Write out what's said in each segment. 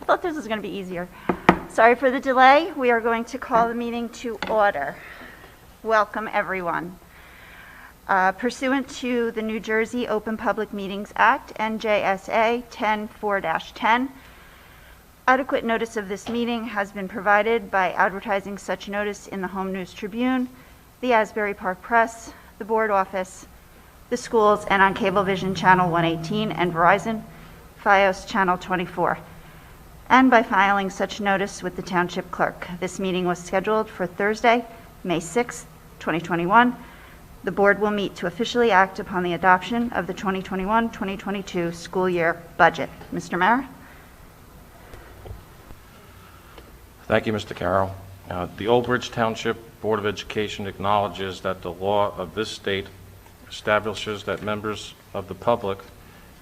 I thought this was going to be easier. Sorry for the delay. We are going to call the meeting to order. Welcome, everyone. Pursuant to the New Jersey Open Public Meetings Act, NJSA 10-4-10, adequate notice of this meeting has been provided by advertising such notice in the Home News Tribune, the Asbury Park Press, the Board Office, the schools, and on Cablevision Channel 118 and Verizon, Fios Channel 24, and by filing such notice with the Township Clerk. This meeting was scheduled for Thursday, May 6, 2021. The Board will meet to officially act upon the adoption of the 2021-2022 school year budget. Mr. Mara? Thank you, Mr. Carroll. The Old Bridge Township Board of Education acknowledges that the law of this state establishes that members of the public,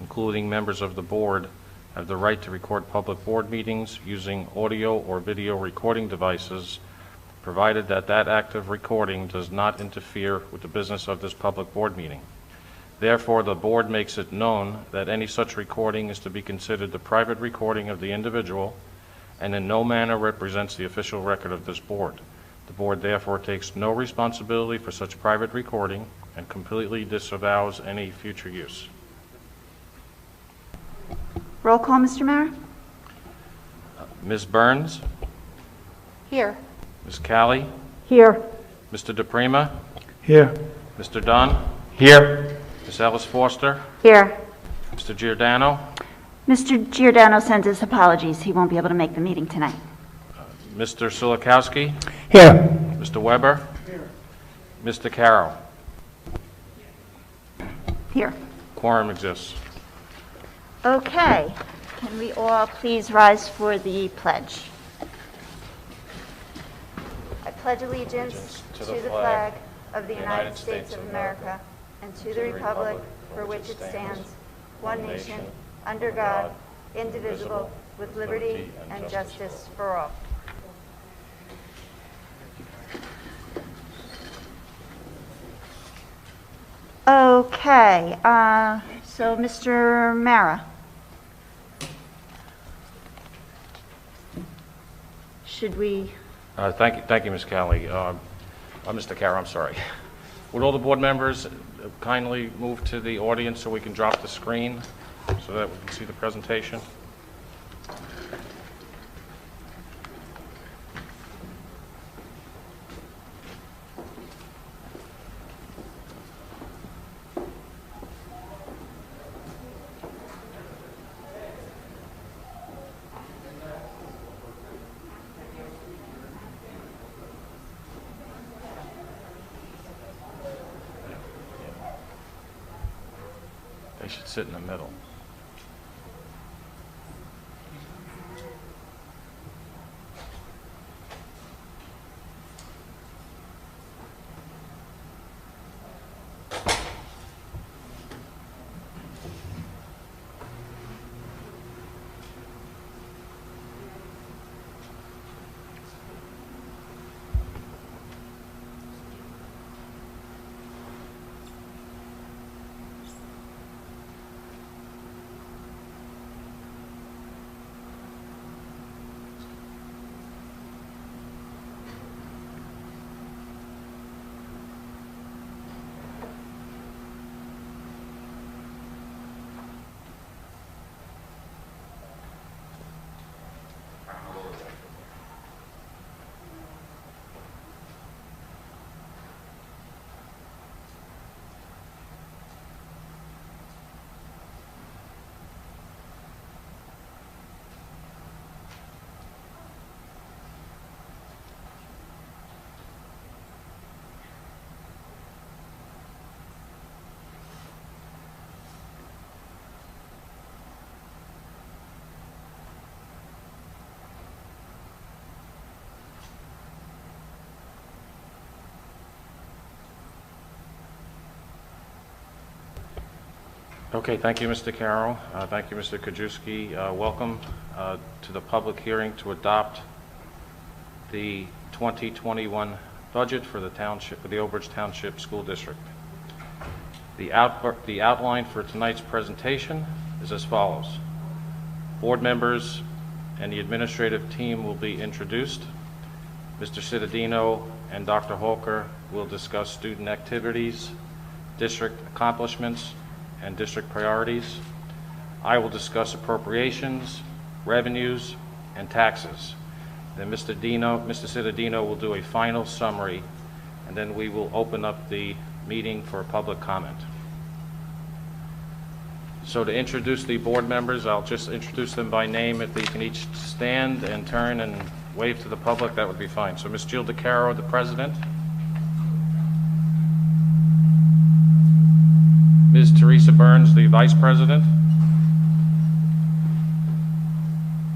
including members of the board, have the right to record public board meetings using audio or video recording devices, provided that that act of recording does not interfere with the business of this public board meeting. Therefore, the board makes it known that any such recording is to be considered the private recording of the individual and in no manner represents the official record of this board. The board therefore takes no responsibility for such private recording and completely disavows any future use. Roll call, Mr. Mara? Ms. Burns? Here. Ms. Callie? Here. Mr. DePrima? Here. Mr. Dunn? Here. Ms. Ellis Foster? Here. Mr. Giordano? Mr. Giordano sends his apologies. He won't be able to make the meeting tonight. Mr. Sulikowski? Here. Mr. Weber? Here. Mr. Carroll? Here. Quorum exists. Okay. Can we all please rise for the pledge? I pledge allegiance to the flag of the United States of America and to the republic for which it stands, one nation, under God, indivisible, with liberty and justice for all. Okay, so Mr. Mara. Should we? Thank you, Ms. Callie. Mr. Carroll, I'm sorry. Would all the board members kindly move to the audience so we can drop the screen so that we can see the presentation? They should sit in the middle. Okay, thank you, Mr. Carroll. Thank you, Mr. Kajewski. Welcome to the public hearing to adopt the 2021 budget for the township, for the Old Bridge Township School District. The outline for tonight's presentation is as follows. Board members and the administrative team will be introduced. Mr. Cittadino and Dr. Holker will discuss student activities, district accomplishments, and district priorities. I will discuss appropriations, revenues, and taxes. Then Mr. Cittadino will do a final summary, and then we will open up the meeting for public comment. So to introduce the board members, I'll just introduce them by name. If they can each stand and turn and wave to the public, that would be fine. So Ms. Jill DeCaro, the president. Ms. Teresa Burns, the vice president.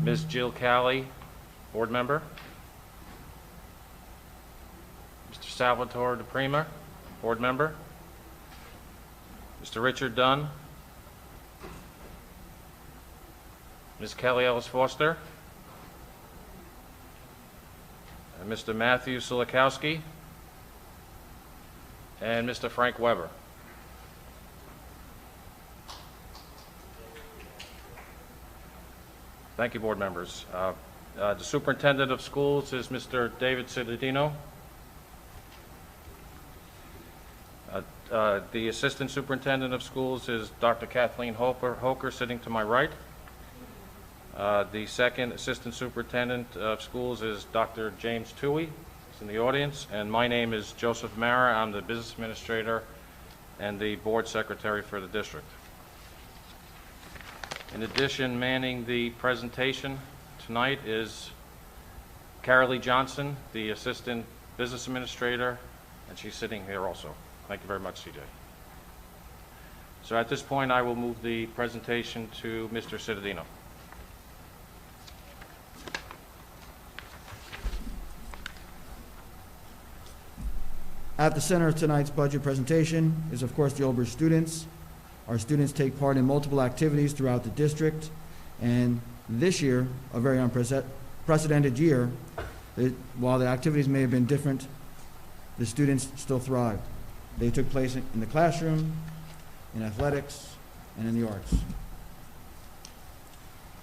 Ms. Jill Calley, board member. Mr. Salvatore DePrima, board member. Mr. Richard Dunn. Ms. Kelly Ellis Foster. And Mr. Matthew Silikowski. And Mr. Frank Weber. Thank you, board members. The superintendent of schools is Mr. David Cittadino. The assistant superintendent of schools is Dr. Kathleen Hoker, sitting to my right. The second assistant superintendent of schools is Dr. James Toohey, who's in the audience, and my name is Joseph Mara. I'm the business administrator and the board secretary for the district. In addition, manning the presentation tonight is Carolee Johnson, the assistant business administrator, and she's sitting here also. Thank you very much, CJ. So at this point, I will move the presentation to Mr. Cittadino. At the center of tonight's budget presentation is, of course, the Old Bridge students. Our students take part in multiple activities throughout the district, and this year, a very unprecedented year, while the activities may have been different, the students still thrived. They took place in the classroom, in athletics, and in the arts.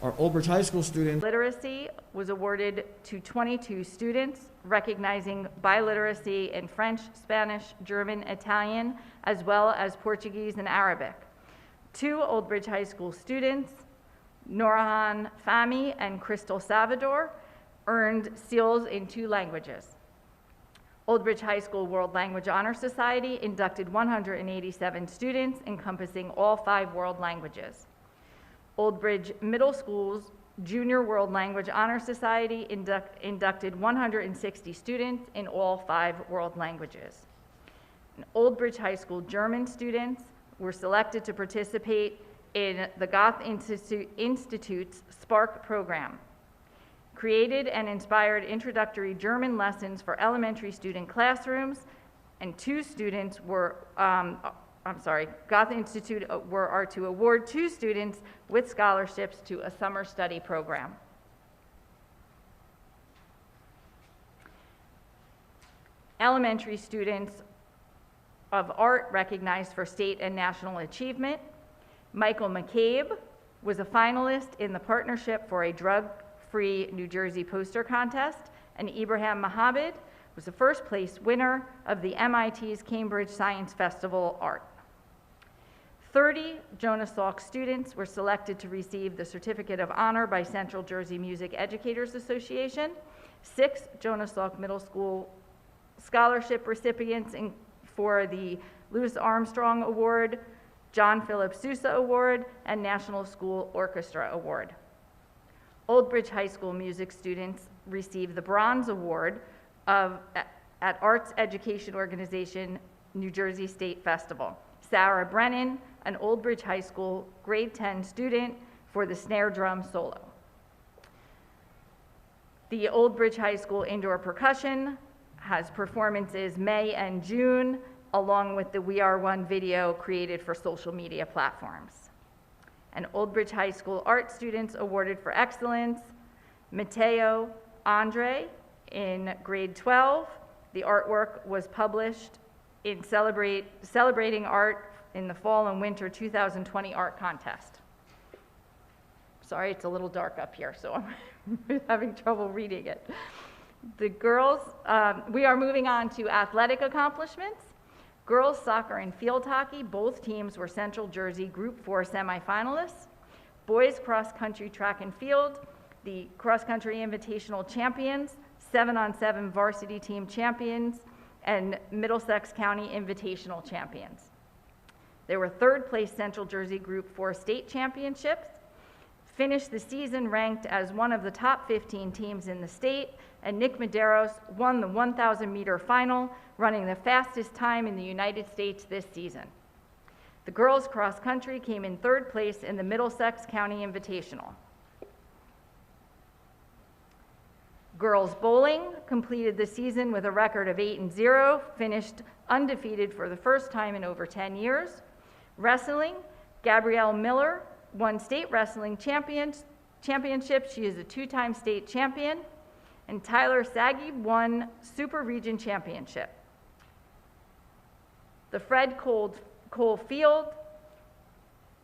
Our Old Bridge High School students. Literacy was awarded to 22 students, recognizing biliteracy in French, Spanish, German, Italian, as well as Portuguese and Arabic. 2 Old Bridge High School students, Norahan Fahmy and Crystal Salvador, earned seals in 2 languages. Old Bridge High School World Language Honor Society inducted 187 students encompassing all 5 world languages. Old Bridge Middle School's Junior World Language Honor Society inducted 160 students in all 5 world languages. And Old Bridge High School German students were selected to participate in the Goethe Institute's SPARK program. Created and inspired introductory German lessons for elementary student classrooms, and 2 students were, Goethe Institute are to award 2 students with scholarships to a summer study program. Elementary students of art recognized for state and national achievement. Michael McCabe was a finalist in the Partnership for a Drug-Free New Jersey poster contest, and Ibrahim Mohammed was the first place winner of the MIT's Cambridge Science Festival Art. 30 Jonas Salk students were selected to receive the Certificate of Honor by Central Jersey Music Educators Association. 6 Jonas Salk Middle School scholarship recipients for the Louis Armstrong Award, John Philip Sousa Award, and National School Orchestra Award. Old Bridge High School music students received the Bronze Award at Arts Education Organization New Jersey State Festival. Sarah Brennan, an Old Bridge High School grade 10 student, for the snare drum solo. The Old Bridge High School indoor percussion has performances May and June, along with the We Are One video created for social media platforms. And Old Bridge High School art students awarded for excellence: Mateo Andre in grade 12. The artwork was published in Celebrating Art in the Fall and Winter 2020 Art Contest. Sorry, it's a little dark up here, so I'm having trouble reading it. The girls, we are moving on to athletic accomplishments. Girls soccer and field hockey, both teams were Central Jersey Group 4 semifinalists. Boys cross-country track and field, the cross-country invitational champions, 7-on-7 varsity team champions, and Middlesex County invitational champions. There were third-place Central Jersey Group 4 state championships, finished the season ranked as one of the top 15 teams in the state, and Nick Medeiros won the 1,000-meter final, running the fastest time in the United States this season. The girls cross country came in third place in the Middlesex County Invitational. Girls bowling completed the season with a record of 8-0, finished undefeated for the first time in over 10 years. Wrestling, Gabrielle Miller won state wrestling championship. She is a 2-time state champion. And Tyler Saggy won Super Region Championship. The Fred Cole Field,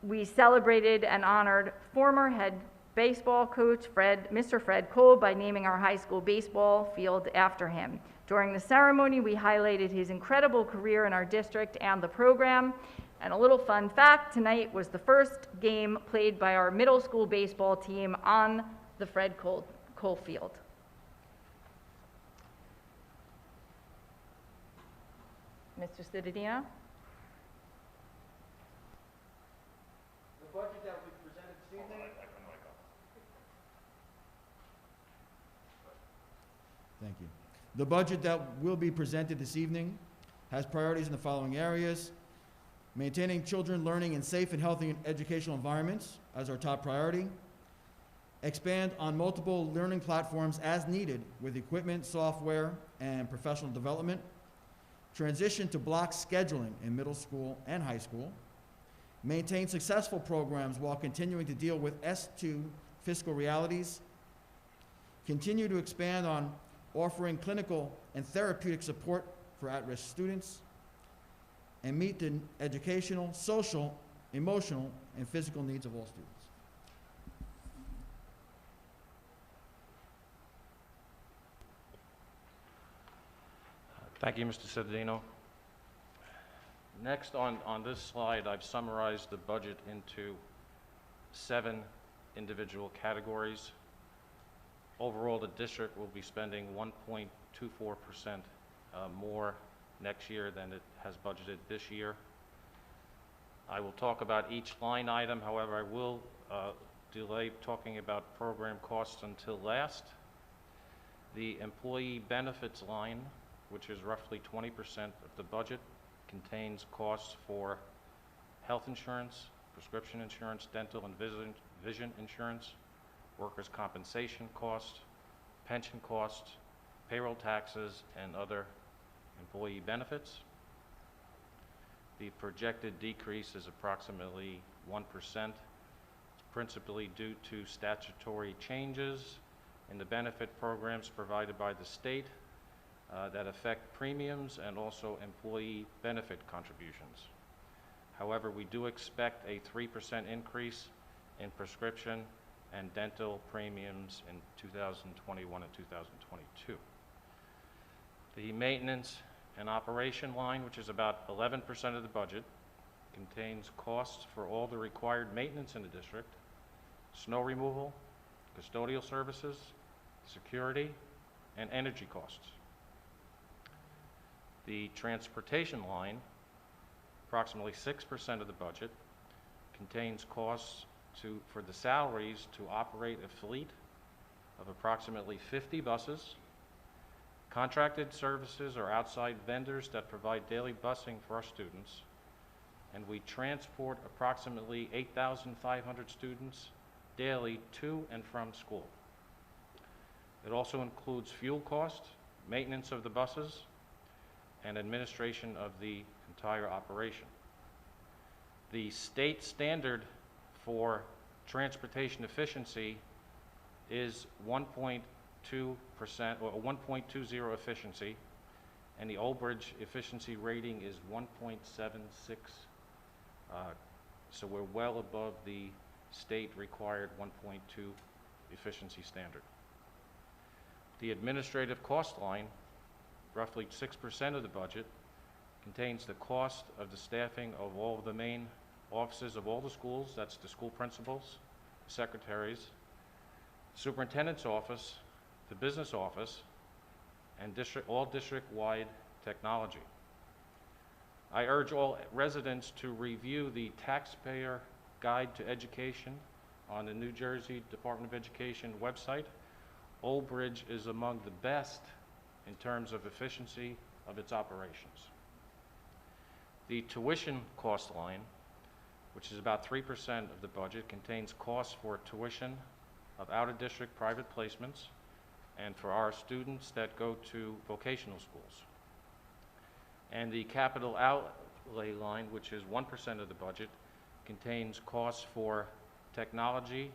we celebrated and honored former head baseball coach Mr. Fred Cole by naming our high school baseball field after him. During the ceremony, we highlighted his incredible career in our district and the program. And a little fun fact, tonight was the first game played by our middle school baseball team on the Fred Cole Field. Mr. Cittadino? The budget that we presented this evening. Thank you. The budget that will be presented this evening has priorities in the following areas. Maintaining children learning in safe and healthy educational environments as our top priority. Expand on multiple learning platforms as needed with equipment, software, and professional development. Transition to block scheduling in middle school and high school. Maintain successful programs while continuing to deal with S2 fiscal realities. Continue to expand on offering clinical and therapeutic support for at-risk students. And meet the educational, social, emotional, and physical needs of all students. Thank you, Mr. Cittadino. Next on this slide, I've summarized the budget into 7 individual categories. Overall, the district will be spending 1.24% more next year than it has budgeted this year. I will talk about each line item, however, I will delay talking about program costs until last. The employee benefits line, which is roughly 20% of the budget, contains costs for health insurance, prescription insurance, dental and vision insurance, workers' compensation costs, pension costs, payroll taxes, and other employee benefits. The projected decrease is approximately 1%. It's principally due to statutory changes in the benefit programs provided by the state that affect premiums and also employee benefit contributions. However, we do expect a 3% increase in prescription and dental premiums in 2021 and 2022. The maintenance and operation line, which is about 11% of the budget, contains costs for all the required maintenance in the district, snow removal, custodial services, security, and energy costs. The transportation line, approximately 6% of the budget, contains costs for the salaries to operate a fleet of approximately 50 buses, contracted services or outside vendors that provide daily busing for our students, and we transport approximately 8,500 students daily to and from school. It also includes fuel cost, maintenance of the buses, and administration of the entire operation. The state standard for transportation efficiency is 1.2% or 1.20 efficiency, and the Old Bridge efficiency rating is 1.76. So we're well above the state required 1.2 efficiency standard. The administrative cost line, roughly 6% of the budget, contains the cost of the staffing of all of the main offices of all the schools. That's the school principals, secretaries, superintendent's office, the business office, and all district-wide technology. I urge all residents to review the Taxpayer Guide to Education on the New Jersey Department of Education website. Old Bridge is among the best in terms of efficiency of its operations. The tuition cost line, which is about 3% of the budget, contains costs for tuition of out-of-district private placements and for our students that go to vocational schools. And the capital outlay line, which is 1% of the budget, contains costs for technology,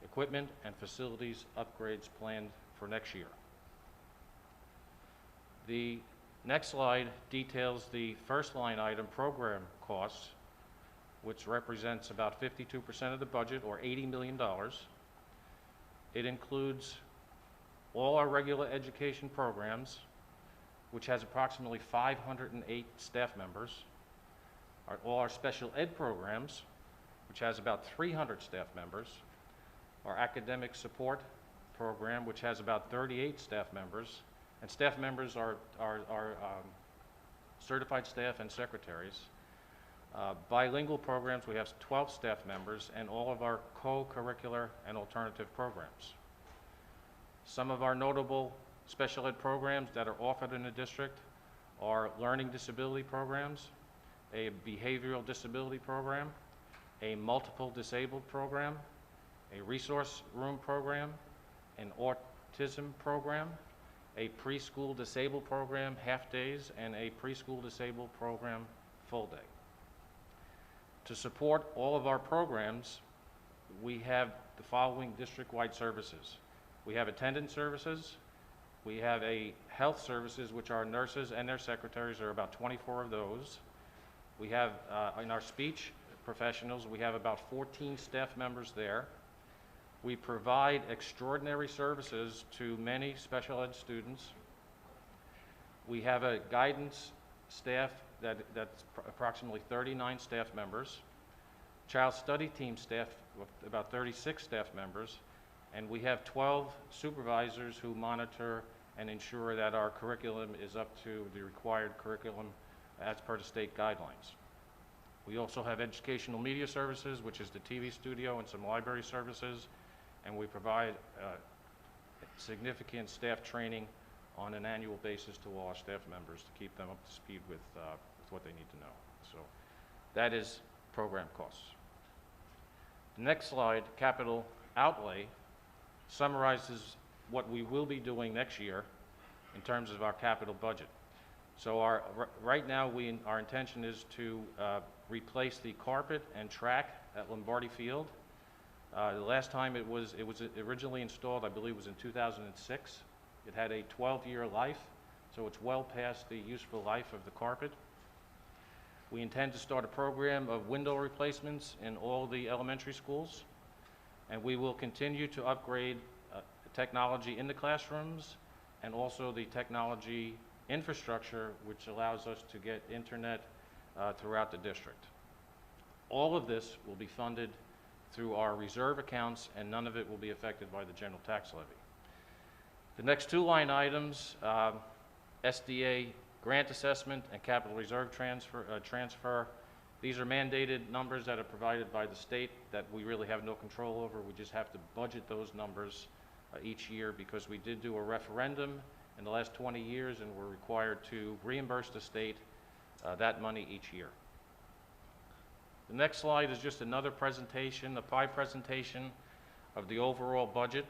equipment, and facilities upgrades planned for next year. The next slide details the first line item, program costs, which represents about 52% of the budget, or $80 million. It includes all our regular education programs, which has approximately 508 staff members, all our special ed programs, which has about 300 staff members, our academic support program, which has about 38 staff members, and staff members are certified staff and secretaries. Bilingual programs, we have 12 staff members, and all of our co-curricular and alternative programs. Some of our notable special ed programs that are offered in the district are learning disability programs, a behavioral disability program, a multiple disabled program, a resource room program, an autism program, a preschool disabled program half days, and a preschool disabled program full day. To support all of our programs, we have the following district-wide services. We have attendance services, we have a health services, which our nurses and their secretaries, are about 24 of those. We have, in our speech professionals, we have about 14 staff members there. We provide extraordinary services to many special ed students. We have a guidance staff that's approximately 39 staff members, child study team staff with about 36 staff members, and we have 12 supervisors who monitor and ensure that our curriculum is up to the required curriculum as per the state guidelines. We also have educational media services, which is the TV studio and some library services, and we provide significant staff training on an annual basis to all our staff members to keep them up to speed with what they need to know. So that is program costs. The next slide, capital outlay, summarizes what we will be doing next year in terms of our capital budget. So right now, our intention is to replace the carpet and track at Lombardi Field. The last time it was originally installed, I believe, was in 2006. It had a 12-year life, so it's well past the useful life of the carpet. We intend to start a program of window replacements in all the elementary schools, and we will continue to upgrade technology in the classrooms and also the technology infrastructure, which allows us to get internet throughout the district. All of this will be funded through our reserve accounts, and none of it will be affected by the general tax levy. The next two line items, SDA grant assessment and capital reserve transfer. These are mandated numbers that are provided by the state that we really have no control over. We just have to budget those numbers each year because we did do a referendum in the last 20 years and we're required to reimburse the state that money each year. The next slide is just another presentation, a pie presentation of the overall budget,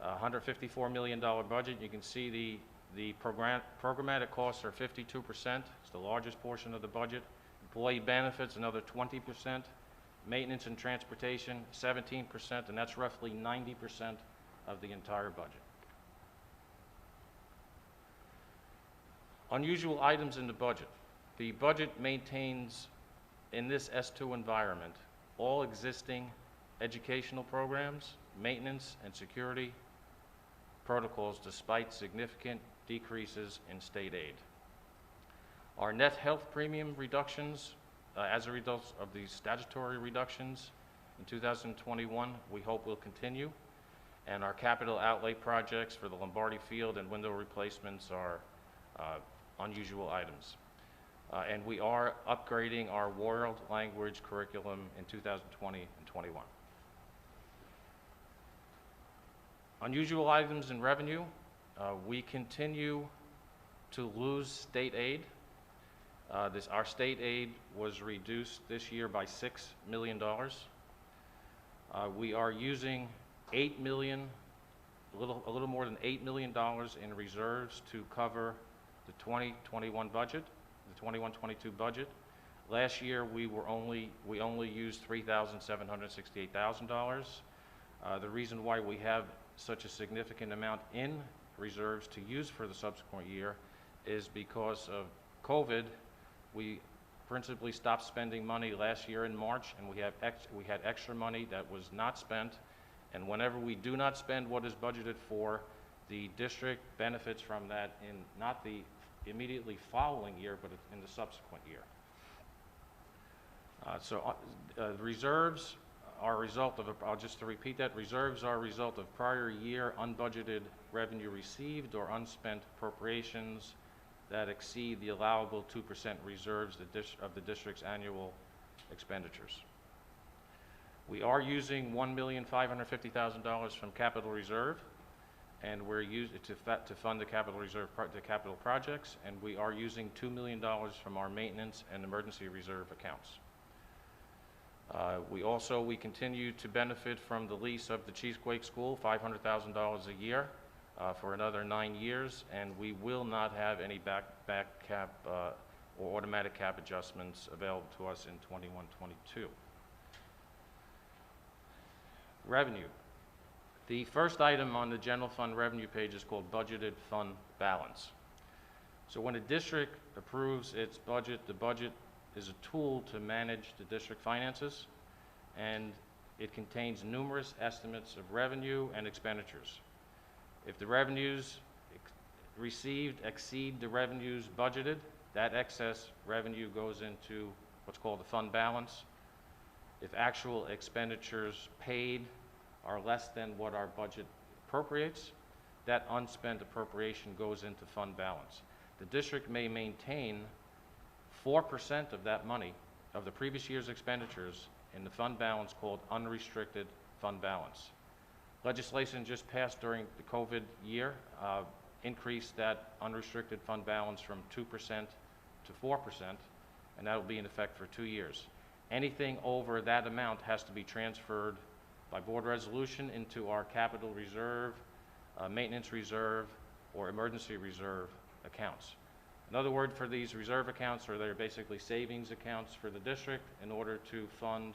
$154 million budget. You can see the programmatic costs are 52%. It's the largest portion of the budget. Employee benefits, another 20%. Maintenance and transportation, 17%, and that's roughly 90% of the entire budget. Unusual items in the budget. The budget maintains, in this S2 environment, all existing educational programs, maintenance, and security protocols despite significant decreases in state aid. Our net health premium reductions, as a result of the statutory reductions in 2021, we hope will continue. And our capital outlay projects for the Lombardi Field and window replacements are unusual items. And we are upgrading our world language curriculum in 2020 and 21. Unusual items in revenue, we continue to lose state aid. Our state aid was reduced this year by $6 million. We are using a little more than $8 million in reserves to cover the 2021 budget, the 21-22 budget. Last year we only used $3,768,000. The reason why we have such a significant amount in reserves to use for the subsequent year is because of COVID. We principally stopped spending money last year in March, and we had extra money that was not spent. And whenever we do not spend what is budgeted for, the district benefits from that in not the immediately following year, but in the subsequent year. Reserves are a result of, just to repeat that, reserves are a result of prior year unbudgeted revenue received or unspent appropriations that exceed the allowable 2% reserves of the district's annual expenditures. We are using $1,550,000 from capital reserve, and we're using it to fund the capital reserve, the capital projects, and we are using $2 million from our maintenance and emergency reserve accounts. We continue to benefit from the lease of the Cheesequake School, $500,000 a year for another 9 years, and we will not have any back cap or automatic cap adjustments available to us in 21-22. Revenue. The first item on the general fund revenue page is called budgeted fund balance. So when a district approves its budget, the budget is a tool to manage the district finances, and it contains numerous estimates of revenue and expenditures. If the revenues received exceed the revenues budgeted, that excess revenue goes into what's called the fund balance. If actual expenditures paid are less than what our budget appropriates, that unspent appropriation goes into fund balance. The district may maintain 4% of that money, of the previous year's expenditures, in the fund balance called unrestricted fund balance. Legislation just passed during the COVID year increased that unrestricted fund balance from 2% to 4%, and that will be in effect for 2 years. Anything over that amount has to be transferred by board resolution into our capital reserve, maintenance reserve, or emergency reserve accounts. Another word for these reserve accounts are they're basically savings accounts for the district in order to fund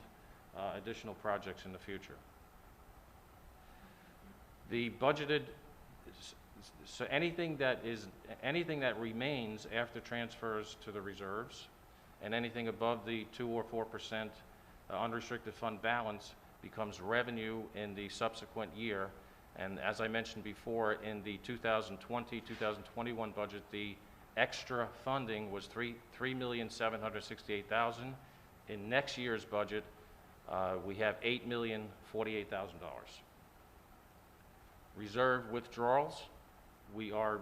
additional projects in the future. The budgeted, so anything that remains after transfers to the reserves and anything above the 2 or 4% unrestricted fund balance becomes revenue in the subsequent year. And as I mentioned before, in the 2020-2021 budget, the extra funding was $3,768,000. In next year's budget, we have $8,048,000. Reserve withdrawals, we are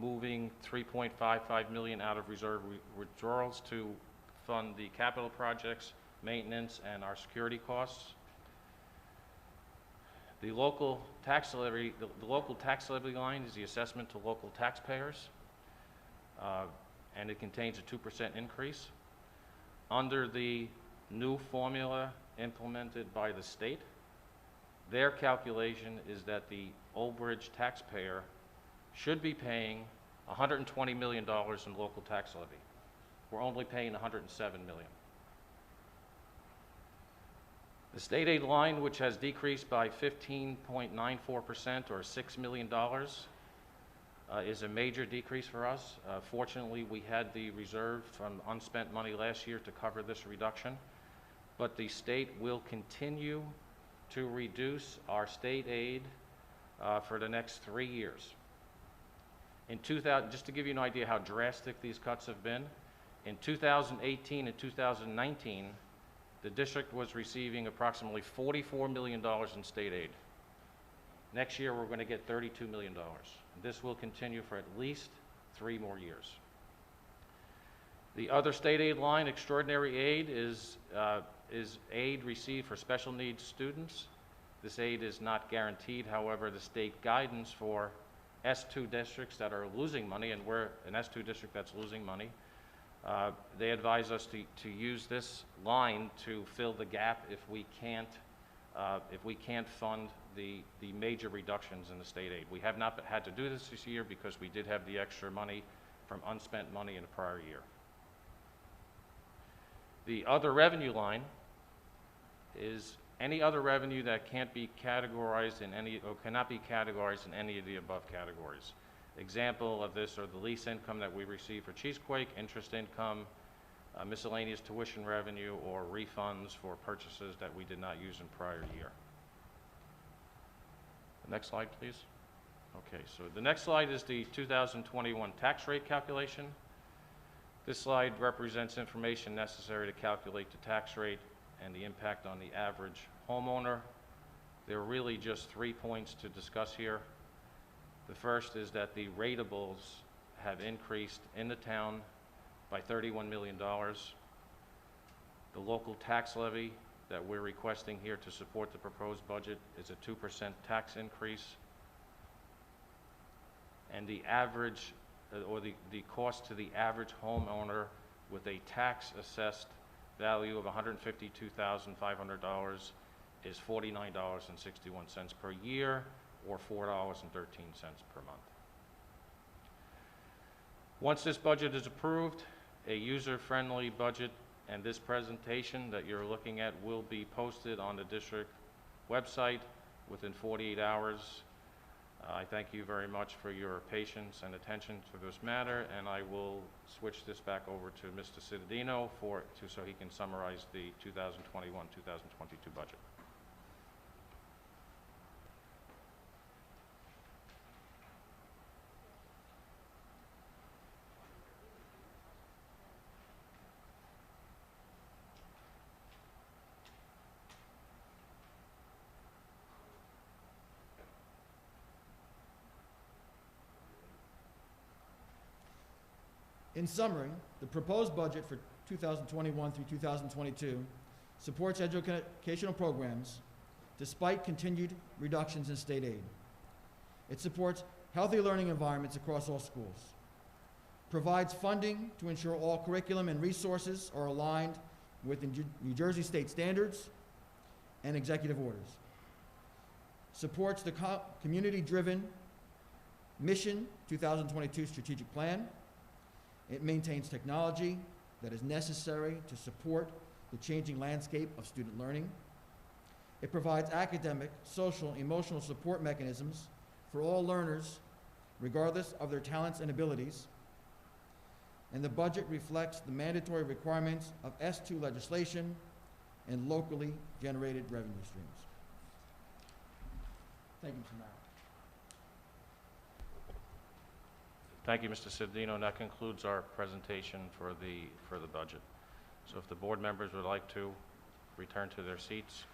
moving $3.55 million out of reserve withdrawals to fund the capital projects, maintenance, and our security costs. The local tax levy, the local tax levy line is the assessment to local taxpayers, and it contains a 2% increase. Under the new formula implemented by the state, their calculation is that the Old Bridge taxpayer should be paying $120 million in local tax levy. We're only paying $107 million. The state aid line, which has decreased by 15.94% or $6 million, is a major decrease for us. Fortunately, we had the reserve from unspent money last year to cover this reduction, but the state will continue to reduce our state aid for the next 3 years. In 2000, just to give you an idea how drastic these cuts have been, in 2018 and 2019, the district was receiving approximately $44 million in state aid. Next year, we're going to get $32 million. And this will continue for at least 3 more years. The other state aid line, extraordinary aid, is aid received for special needs students. This aid is not guaranteed. However, the state guidance for S2 districts that are losing money, and we're an S2 district that's losing money, they advise us to use this line to fill the gap if we can't fund the major reductions in the state aid. We have not had to do this year because we did have the extra money from unspent money in the prior year. The other revenue line is any other revenue that can't be categorized in any, or cannot be categorized in any of the above categories. Example of this are the lease income that we receive for Cheesequake, interest income, miscellaneous tuition revenue, or refunds for purchases that we did not use in prior year. Next slide, please. Okay, so the next slide is the 2021 tax rate calculation. This slide represents information necessary to calculate the tax rate and the impact on the average homeowner. There are really just 3 points to discuss here. The first is that the ratables have increased in the town by $31 million. The local tax levy that we're requesting here to support the proposed budget is a 2% tax increase. And the average, or the cost to the average homeowner with a tax assessed value of $152,500 is $49.61 per year, or $4.13 per month. Once this budget is approved, a user-friendly budget and this presentation that you're looking at will be posted on the district website within 48 hours. I thank you very much for your patience and attention to this matter, and I will switch this back over to Mr. Cittadino so he can summarize the 2021-2022 budget. In summary, the proposed budget for 2021 through 2022 supports educational programs despite continued reductions in state aid. It supports healthy learning environments across all schools, provides funding to ensure all curriculum and resources are aligned with New Jersey state standards and executive orders, supports the community-driven Mission 2022 strategic plan. It maintains technology that is necessary to support the changing landscape of student learning. It provides academic, social, emotional support mechanisms for all learners, regardless of their talents and abilities. And the budget reflects the mandatory requirements of S2 legislation and locally generated revenue streams. Thank you, Mr. Merrill. Thank you, Mr. Cittadino, and that concludes our presentation for the budget. So if the board members would like to return to their seats.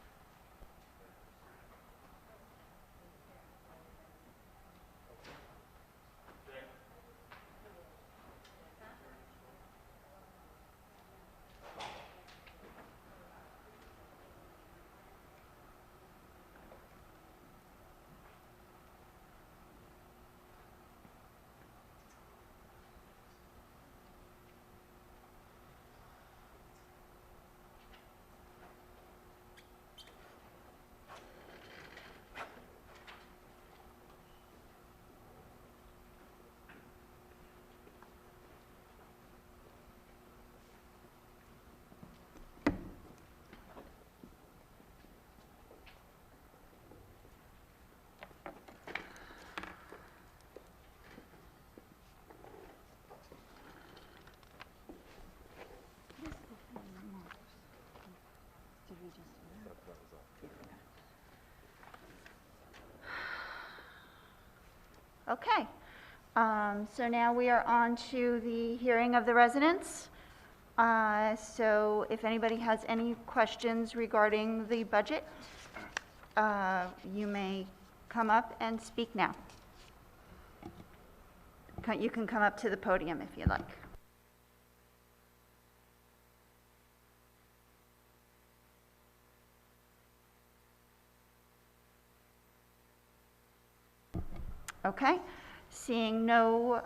Did we just do that? Yeah. Okay. So now we are on to the hearing of the residents. So if anybody has any questions regarding the budget, you may come up and speak now. You can come up to the podium if you like. Okay, seeing no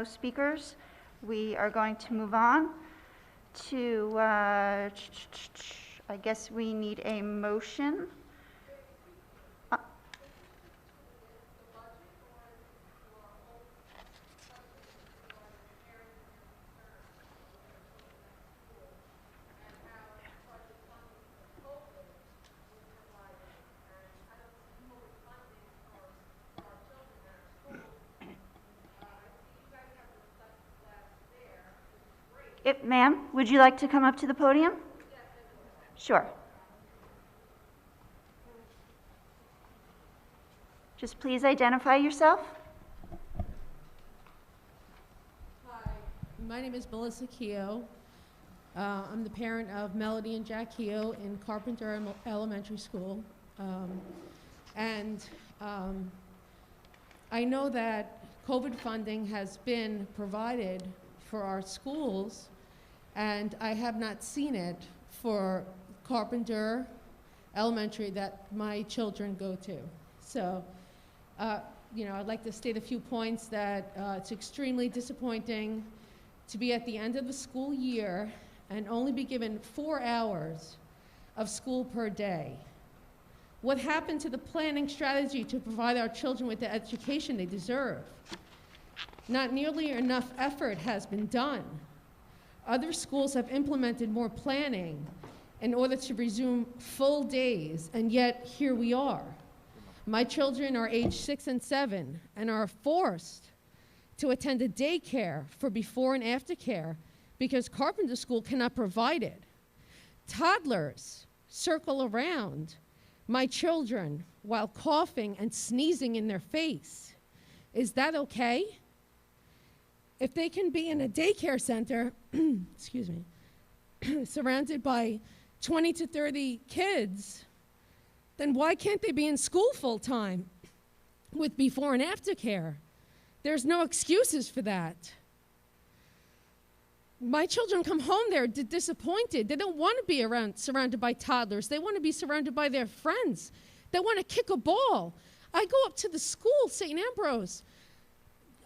speakers, we are going to move on to, I guess we need a motion. Ma'am, would you like to come up to the podium? Sure. Just please identify yourself. Hi, my name is Melissa Keogh. I'm the parent of Melody and Jack Keogh in Carpenter Elementary School. I know that COVID funding has been provided for our schools, and I have not seen it for Carpenter Elementary that my children go to. So, I'd like to state a few points that it's extremely disappointing to be at the end of the school year and only be given 4 hours of school per day. What happened to the planning strategy to provide our children with the education they deserve? Not nearly enough effort has been done. Other schools have implemented more planning in order to resume full days, and yet here we are. My children are age 6 and 7 and are forced to attend a daycare for before and after care because Carpenter School cannot provide it. Toddlers circle around my children while coughing and sneezing in their face. Is that okay? If they can be in a daycare center, excuse me, surrounded by 20 to 30 kids, then why can't they be in school full time with before and after care? There's no excuses for that. My children come home there disappointed. They don't want to be surrounded by toddlers. They want to be surrounded by their friends. They want to kick a ball. I go up to the school, St. Ambrose.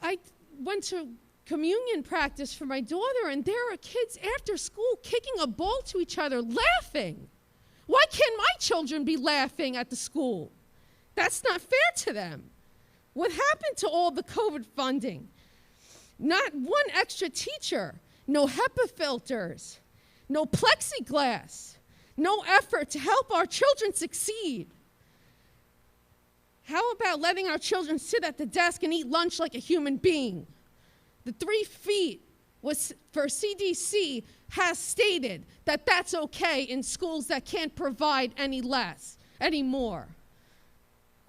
I went to communion practice for my daughter, and there are kids after school kicking a ball to each other, laughing. Why can't my children be laughing at the school? That's not fair to them. What happened to all the COVID funding? Not one extra teacher, no HEPA filters, no plexiglass, no effort to help our children succeed. How about letting our children sit at the desk and eat lunch like a human being? The 3 feet was for CDC has stated that that's okay in schools that can't provide any less, anymore.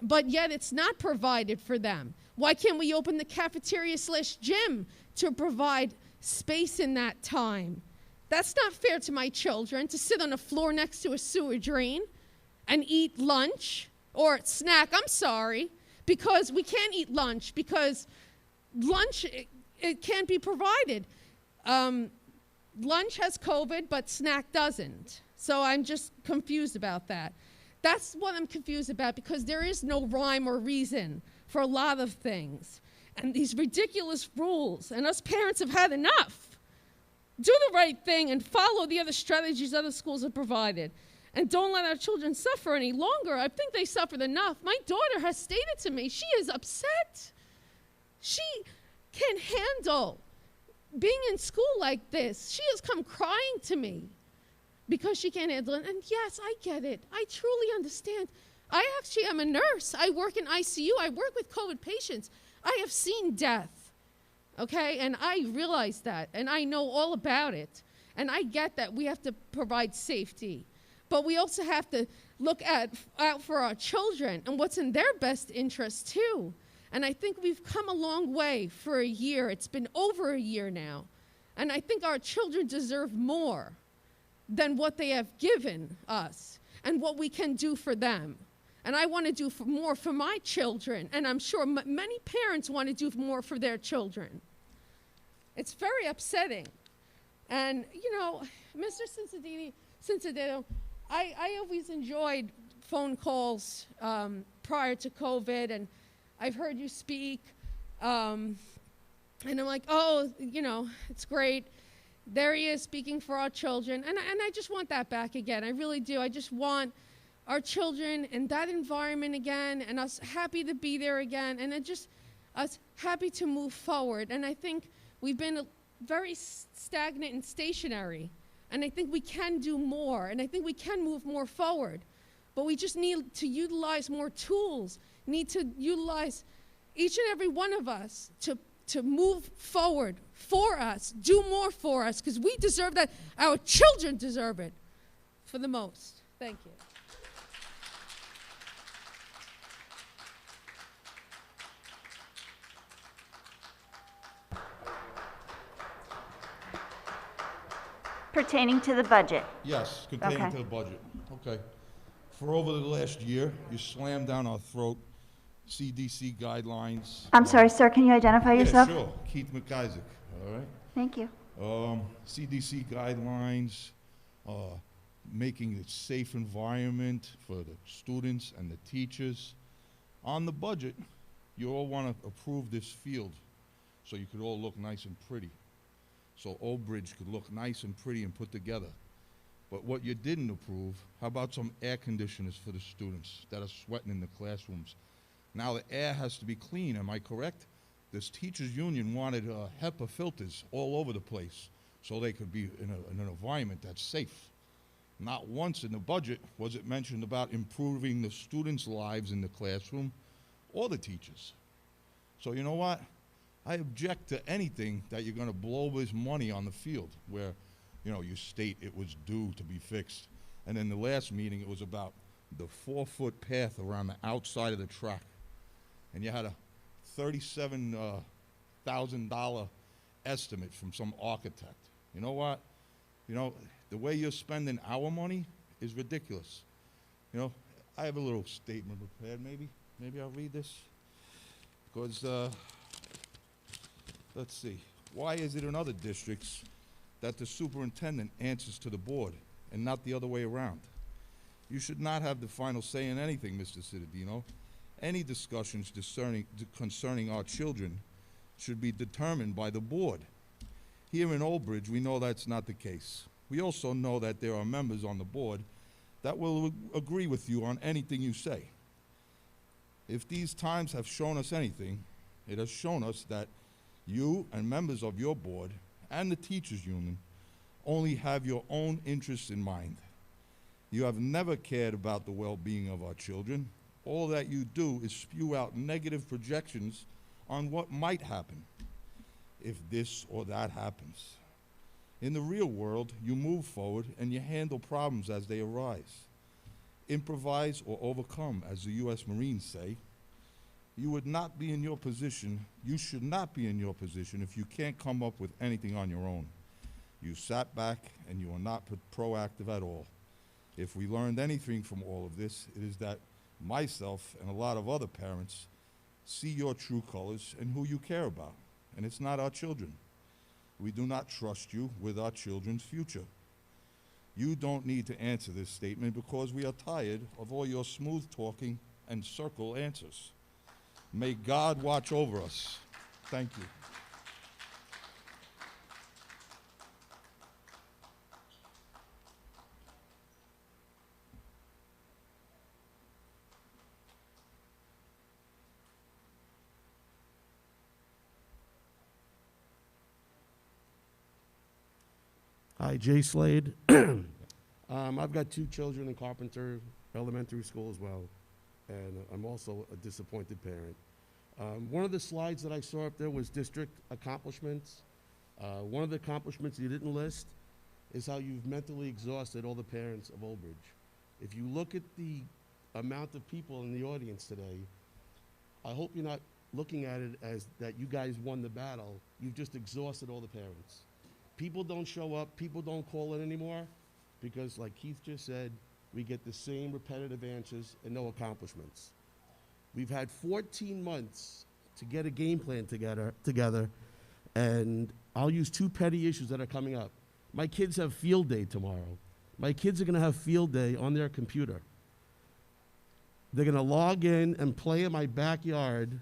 But yet it's not provided for them. Why can't we open the cafeteria/gym to provide space in that time? That's not fair to my children to sit on the floor next to a sewer drain and eat lunch or snack, I'm sorry, because we can't eat lunch because lunch, it can't be provided. Lunch has COVID, but snack doesn't. So I'm just confused about that. That's what I'm confused about, because there is no rhyme or reason for a lot of things. And these ridiculous rules, and us parents have had enough. Do the right thing and follow the other strategies other schools have provided. And don't let our children suffer any longer. I think they suffered enough. My daughter has stated to me she is upset. She can't handle being in school like this. She has come crying to me because she can't handle it. And yes, I get it. I truly understand. I actually am a nurse. I work in ICU. I work with COVID patients. I have seen death, okay? And I realize that, and I know all about it. And I get that we have to provide safety. But we also have to look out for our children and what's in their best interest too. And I think we've come a long way for a year. It's been over a year now. And I think our children deserve more than what they have given us and what we can do for them. And I want to do more for my children, and I'm sure many parents want to do more for their children. It's very upsetting. And, you know, Mr. Cincinnati, I always enjoyed phone calls prior to COVID, and I've heard you speak, and I'm like, oh, you know, it's great. There he is speaking for our children, and I just want that back again. I really do. I just want our children in that environment again, and us happy to be there again, and us happy to move forward. And I think we've been very stagnant and stationary, and I think we can do more, and I think we can move more forward. But we just need to utilize more tools, need to utilize each and every one of us to move forward for us, do more for us, because we deserve that. Our children deserve it for the most. Thank you. Pertaining to the budget. Yes, containing Okay. to the budget. Okay. For over the last year, you slammed down our throat CDC guidelines. I'm sorry, sir, can you identify yourself? Yeah, sure. Keith McIsaac, all right? Thank you. CDC guidelines, making a safe environment for the students and the teachers. On the budget, you all want to approve this field so you could all look nice and pretty. So Old Bridge could look nice and pretty and put together. But what you didn't approve, how about some air conditioners for the students that are sweating in the classrooms? Now the air has to be clean, am I correct? This teachers union wanted HEPA filters all over the place so they could be in an environment that's safe. Not once in the budget was it mentioned about improving the students' lives in the classroom or the teachers. So you know what? I object to anything that you're going to blow this money on the field where, you know, you state it was due to be fixed. And then the last meeting, it was about the 4-foot path around the outside of the track. And you had a $37,000 estimate from some architect. You know what? You know, the way you're spending our money is ridiculous. You know, I have a little statement prepared, maybe. Maybe I'll read this. Because, let's see. Why is it in other districts that the superintendent answers to the board and not the other way around? You should not have the final say in anything, Mr. Cittadino. Any discussions concerning our children should be determined by the board. Here in Old Bridge, we know that's not the case. We also know that there are members on the board that will agree with you on anything you say. If these times have shown us anything, it has shown us that you and members of your board and the teachers union only have your own interests in mind. You have never cared about the well-being of our children. All that you do is spew out negative projections on what might happen if this or that happens. In the real world, you move forward and you handle problems as they arise. Improvise or overcome, as the U.S. Marines say. You would not be in your position, you should not be in your position if you can't come up with anything on your own. You sat back and you are not proactive at all. If we learned anything from all of this, it is that myself and a lot of other parents see your true colors and who you care about, and it's not our children. We do not trust you with our children's future. You don't need to answer this statement because we are tired of all your smooth talking and circle answers. May God watch over us. Thank you. Hi, Jay Slade. I've got 2 children in Carpenter Elementary School as well, and I'm also a disappointed parent. One of the slides that I saw up there was district accomplishments. One of the accomplishments you didn't list is how you've mentally exhausted all the parents of Old Bridge. If you look at the amount of people in the audience today, I hope you're not looking at it as that you guys won the battle. You've just exhausted all the parents. People don't show up, people don't call in anymore, because like Keith just said, we get the same repetitive answers and no accomplishments. We've had 14 months to get a game plan together, and I'll use two petty issues that are coming up. My kids have field day tomorrow. My kids are gonna have field day on their computer. They're gonna log in and play in my backyard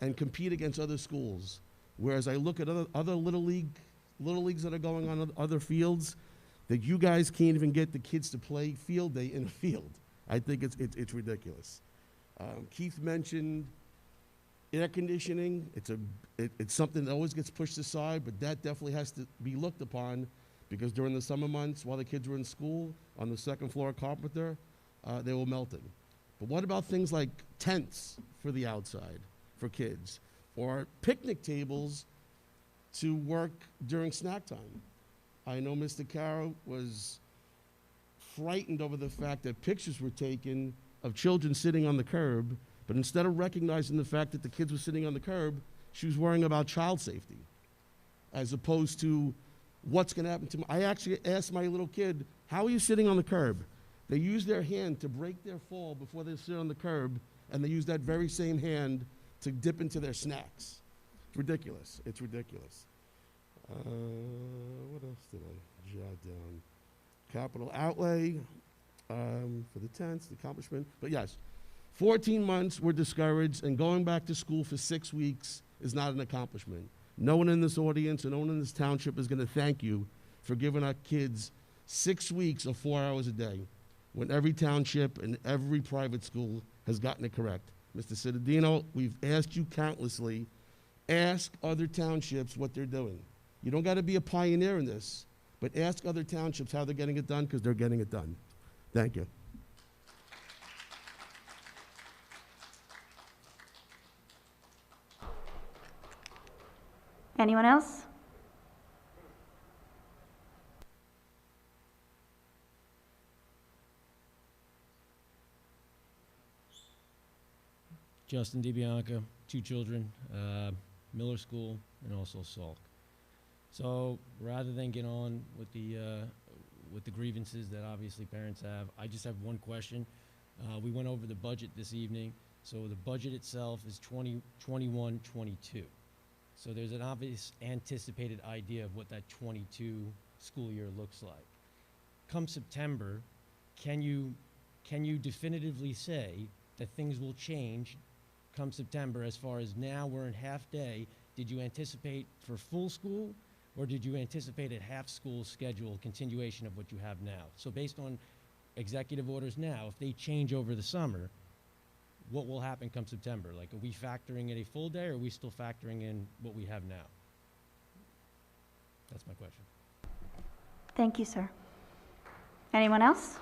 and compete against other schools. Whereas I look at other little leagues that are going on other fields, that you guys can't even get the kids to play field day in a field. I think it's ridiculous. Keith mentioned air conditioning. It's something that always gets pushed aside, but that definitely has to be looked upon, because during the summer months, while the kids were in school, on the second floor at Carpenter, they were melting. But what about things like tents for the outside for kids, or picnic tables to work during snack time? I know Mr. Caro was frightened over the fact that pictures were taken of children sitting on the curb, but instead of recognizing the fact that the kids were sitting on the curb, she was worrying about child safety, as opposed to what's going to happen to me. I actually asked my little kid, how are you sitting on the curb? They use their hand to break their fall before they sit on the curb, and they use that very same hand to dip into their snacks. It's ridiculous. It's ridiculous. What else did I jot down? Capital outlay for the tents, the accomplishment. But yes, 14 months we're discouraged, and going back to school for 6 weeks is not an accomplishment. No one in this audience and no one in this township is going to thank you for giving our kids 6 weeks of 4 hours a day, when every township and every private school has gotten it correct. Mr. Cittadino, we've asked you countlessly, ask other townships what they're doing. You don't got to be a pioneer in this, but ask other townships how they're getting it done, because they're getting it done. Thank you. Anyone else? Justin DiBianca, 2 children, Miller School and also Salk. So rather than get on with the grievances that obviously parents have, I just have one question. We went over the budget this evening. So the budget itself is 21-22. So there's an obvious anticipated idea of what that 22 school year looks like. Come September, can you definitively say that things will change come September, as far as now we're in half day? Did you anticipate for full school, or did you anticipate a half school schedule continuation of what you have now? So based on executive orders now, if they change over the summer, what will happen come September? Like, are we factoring in a full day, or are we still factoring in what we have now? That's my question. Thank you, sir. Anyone else?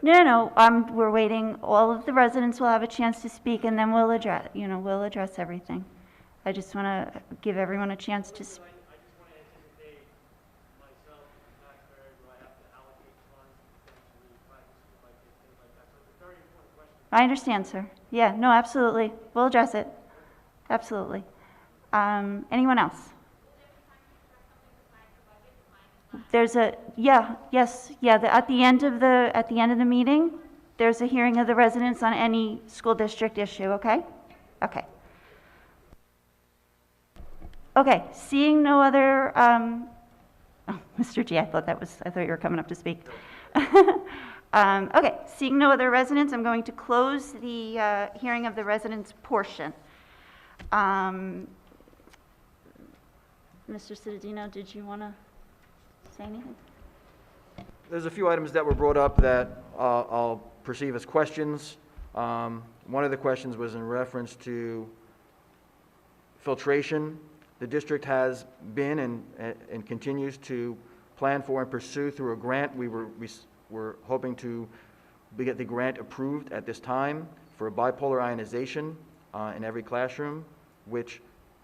No, we're waiting. All of the residents will have a chance to speak, and then we'll address everything. I just want to give everyone a chance to speak. I just want to anticipate myself, the taxpayer, do I have to allocate funds potentially private school like this, things like that. So it's a very important question. I understand, sir. Yeah, no, absolutely. We'll address it. Absolutely. Anyone else? There's a, at the end of the meeting, there's a hearing of the residents on any school district issue, okay? Okay. Okay, seeing no other, Mr. G, I thought you were coming up to speak. Okay, seeing no other residents, I'm going to close the hearing of the residents portion. Mr. Cittadino, did you want to say anything? There's a few items that were brought up that I'll perceive as questions. One of the questions was in reference to filtration. The district has been and continues to plan for and pursue through a grant. We were hoping to get the grant approved at this time for bipolar ionization in every classroom, which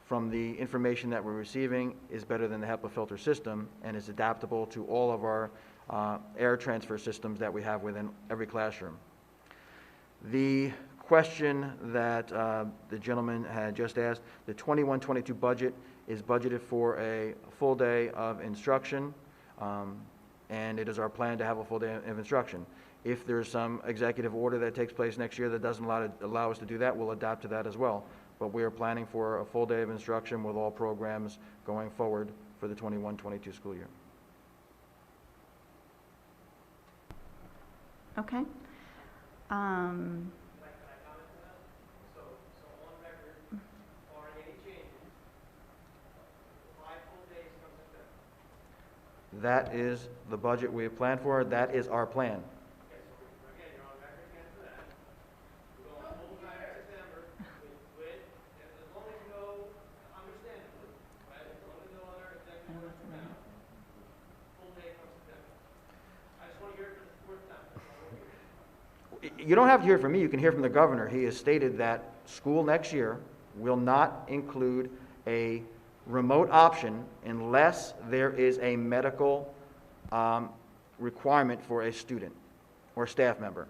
from the information that we're receiving is better than the HEPA filter system and is adaptable to all of our air transfer systems that we have within every classroom. The question that the gentleman had just asked, the 21-22 budget is budgeted for a full day of instruction, and it is our plan to have a full day of instruction. If there's some executive order that takes place next year that doesn't allow us to do that, we'll adapt to that as well. But we are planning for a full day of instruction with all programs going forward for the 21-22 school year. Okay. Can I comment to that? So on record, barring any changes, 5 full days come September. That is the budget we have planned for. That is our plan. Okay, so again, you're on record again for that. We're going full time in September with, as long as no, understandably, right? As long as no other executive orders come out, full day comes September. I just want to hear it for the fourth time. That's all I want to hear. You don't have to hear from me, you can hear from the governor. He has stated that school next year will not include a remote option unless there is a medical requirement for a student or staff member. I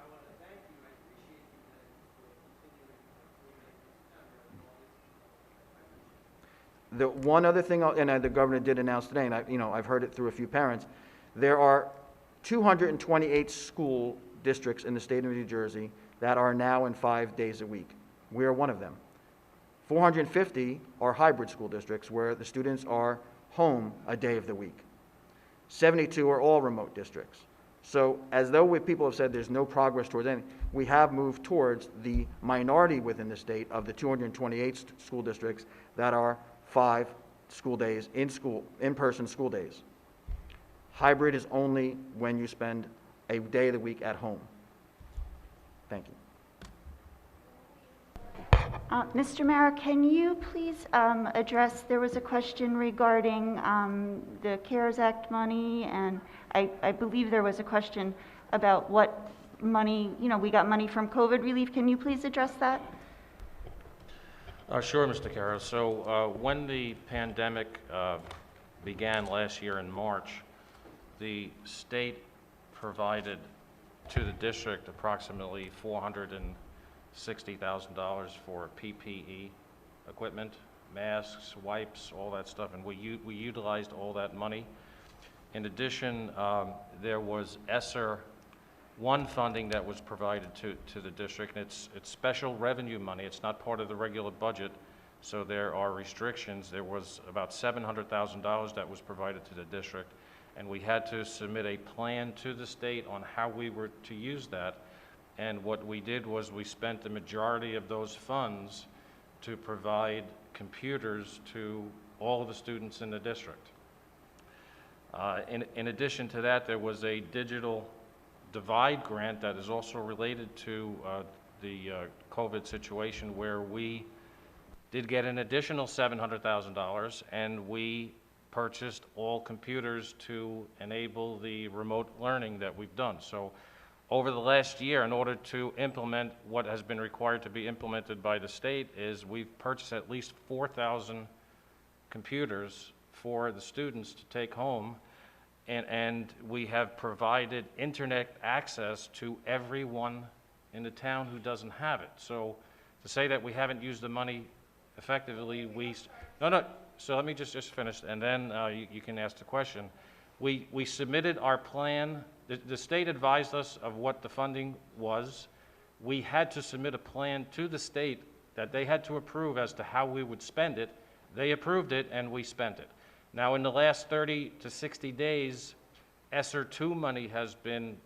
want to thank you. I appreciate you that it's continuing. The one other thing, and the governor did announce today, and I've heard it through a few parents, there are 228 school districts in the state of New Jersey that are now in 5 days a week. We are one of them. 450 are hybrid school districts where the students are home a day of the week. 72 are all remote districts. So as though people have said there's no progress towards anything, we have moved towards the minority within the state of the 228 school districts that are 5 school days, in-person school days. Hybrid is only when you spend a day of the week at home. Thank you. Mr. Mara, can you please address, there was a question regarding the CARES Act money, and I believe there was a question about what money, we got money from COVID relief. Can you please address that? Sure, Mr. Caro. So when the pandemic began last year in March, the state provided to the district approximately $460,000 for PPE equipment, masks, wipes, all that stuff, and we utilized all that money. In addition, there was ESSER 1 funding that was provided to the district, and it's special revenue money. It's not part of the regular budget, so there are restrictions. There was about $700,000 that was provided to the district, and we had to submit a plan to the state on how we were to use that. And what we did was we spent the majority of those funds to provide computers to all of the students in the district. In addition to that, there was a digital divide grant that is also related to the COVID situation, where we did get an additional $700,000, and we purchased all computers to enable the remote learning that we've done. So over the last year, in order to implement what has been required to be implemented by the state, is we've purchased at least 4,000 computers for the students to take home, and we have provided internet access to everyone in the town who doesn't have it. So to say that we haven't used the money effectively, so let me just finish, and then you can ask the question. We submitted our plan. The state advised us of what the funding was. We had to submit a plan to the state that they had to approve as to how we would spend it. They approved it, and we spent it. Now, in the last 30 to 60 days, ESSER 2 money has been,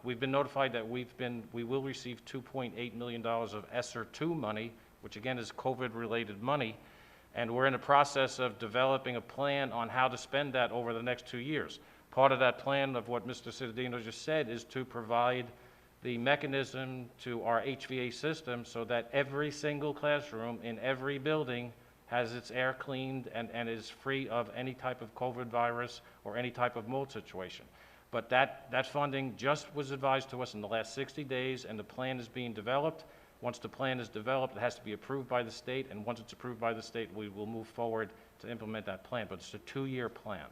we've been notified that we will receive $2.8 million of ESSER 2 money, which again is COVID-related money, and we're in the process of developing a plan on how to spend that over the next 2 years. Part of that plan of what Mr. Cittadino just said is to provide the mechanism to our HVA system so that every single classroom in every building has its air cleaned and is free of any type of COVID virus or any type of mold situation. But that funding just was advised to us in the last 60 days, and the plan is being developed. Once the plan is developed, it has to be approved by the state, and once it's approved by the state, we will move forward to implement that plan, but it's a 2-year plan.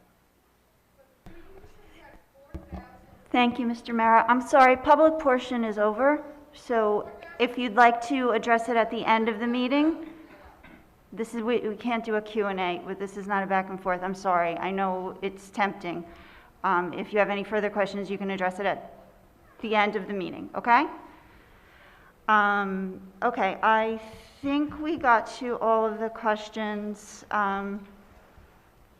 Thank you, Mr. Mara. I'm sorry, public portion is over, so if you'd like to address it at the end of the meeting, we can't do a Q&A. This is not a back and forth. I'm sorry. I know it's tempting. If you have any further questions, you can address it at the end of the meeting, okay? Okay, I think we got to all of the questions. Yeah,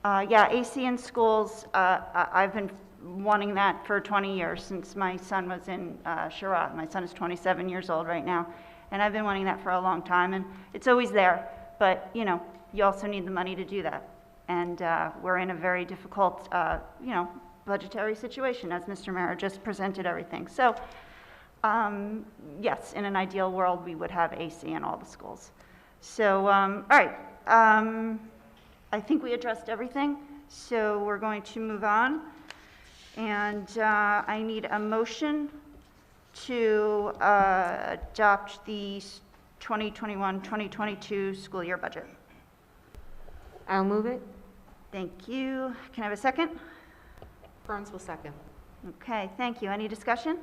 AC in schools, I've been wanting that for 20 years since my son was in Sherrod. My son is 27 years old right now, and I've been wanting that for a long time, and it's always there, but, you know, you also need the money to do that. And we're in a very difficult, you know, budgetary situation, as Mr. Mara just presented everything. So, yes, in an ideal world, we would have AC in all the schools. So, all right, I think we addressed everything, so we're going to move on. And I need a motion to adopt the 2021-2022 school year budget. I'll move it. Thank you. Can I have a second? Burns will second. Okay, thank you. Any discussion?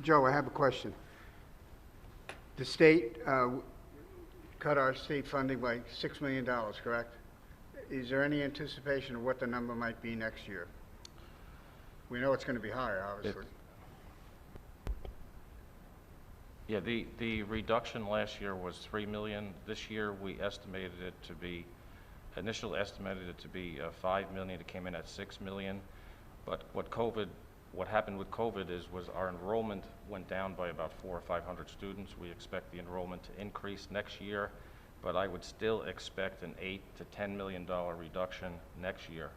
Joe, I have a question. The state cut our state funding by $6 million, correct? Is there any anticipation of what the number might be next year? We know it's going to be higher, obviously. Yeah, the reduction last year was $3 million. This year, we estimated it to be, initially estimated it to be $5 million. It came in at $6 million. But what happened with COVID was our enrollment went down by about 400 or 500 students. We expect the enrollment to increase next year, but I would still expect an $8 to $10 million reduction next year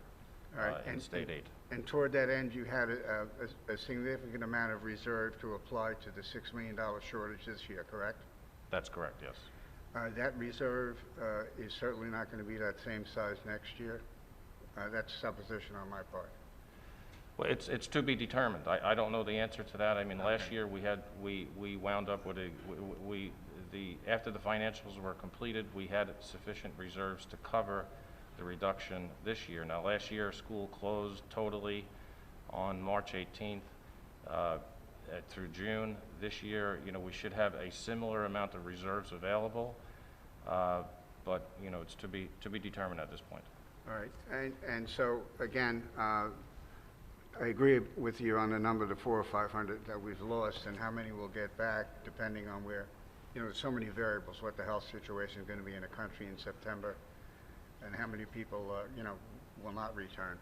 in state aid. And toward that end, you had a significant amount of reserve to apply to the $6 million shortage this year, correct? That's correct, yes. That reserve is certainly not going to be that same size next year. That's supposition on my part. Well, it's to be determined. I don't know the answer to that. I mean, last year we wound up with after the financials were completed, we had sufficient reserves to cover the reduction this year. Now, last year school closed totally on March 18th through June. This year, you know, we should have a similar amount of reserves available, but you know, it's to be determined at this point. All right, and so again, I agree with you on the number, the 400 or 500 that we've lost, and how many we'll get back, depending on where, you know, there's so many variables, what the health situation is going to be in the country in September, and how many people, you know, will not return.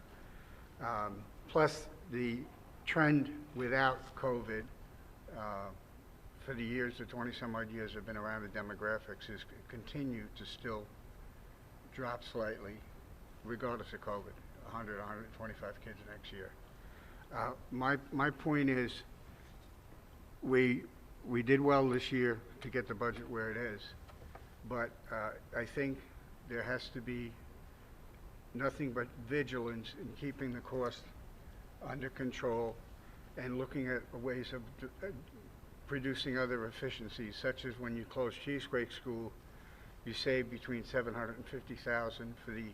Plus, the trend without COVID for the years, the 20-some-odd years have been around, the demographics is continue to still drop slightly, regardless of COVID, 100, 125 kids next year. My point is, we did well this year to get the budget where it is, but I think there has to be nothing but vigilance in keeping the cost under control and looking at ways of producing other efficiencies, such as when you close Cheesequake School, you save between $750,000 for the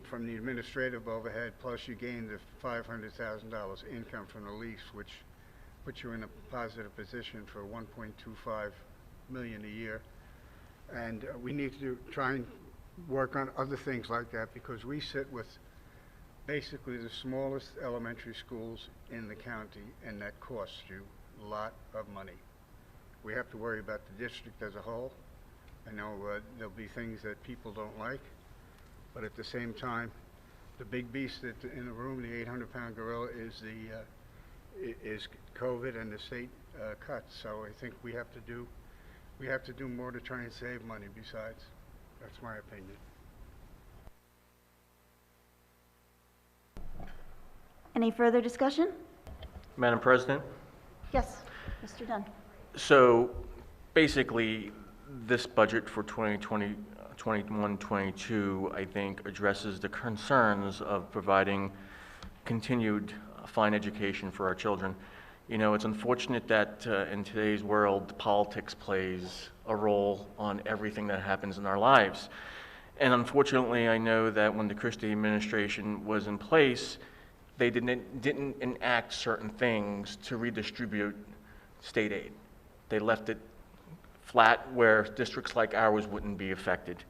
from the administrative overhead, plus you gain the $500,000 income from the lease, which puts you in a positive position for $1.25 million a year. And we need to try and work on other things like that, because we sit with basically the smallest elementary schools in the county, and that costs you a lot of money. We have to worry about the district as a whole. I know there'll be things that people don't like, but at the same time, the big beast in the room, the 800-pound gorilla, is COVID and the state cuts. So I think we have to do more to try and save money. Besides, that's my opinion. Any further discussion? Madam President? Yes, Mr. Dunn. So basically, this budget for 2021-22, I think, addresses the concerns of providing continued a fine education for our children. You know, it's unfortunate that in today's world, politics plays a role on everything that happens in our lives. And unfortunately, I know that when the Christie administration was in place, they didn't enact certain things to redistribute state aid. They left it flat where districts like ours wouldn't be affected.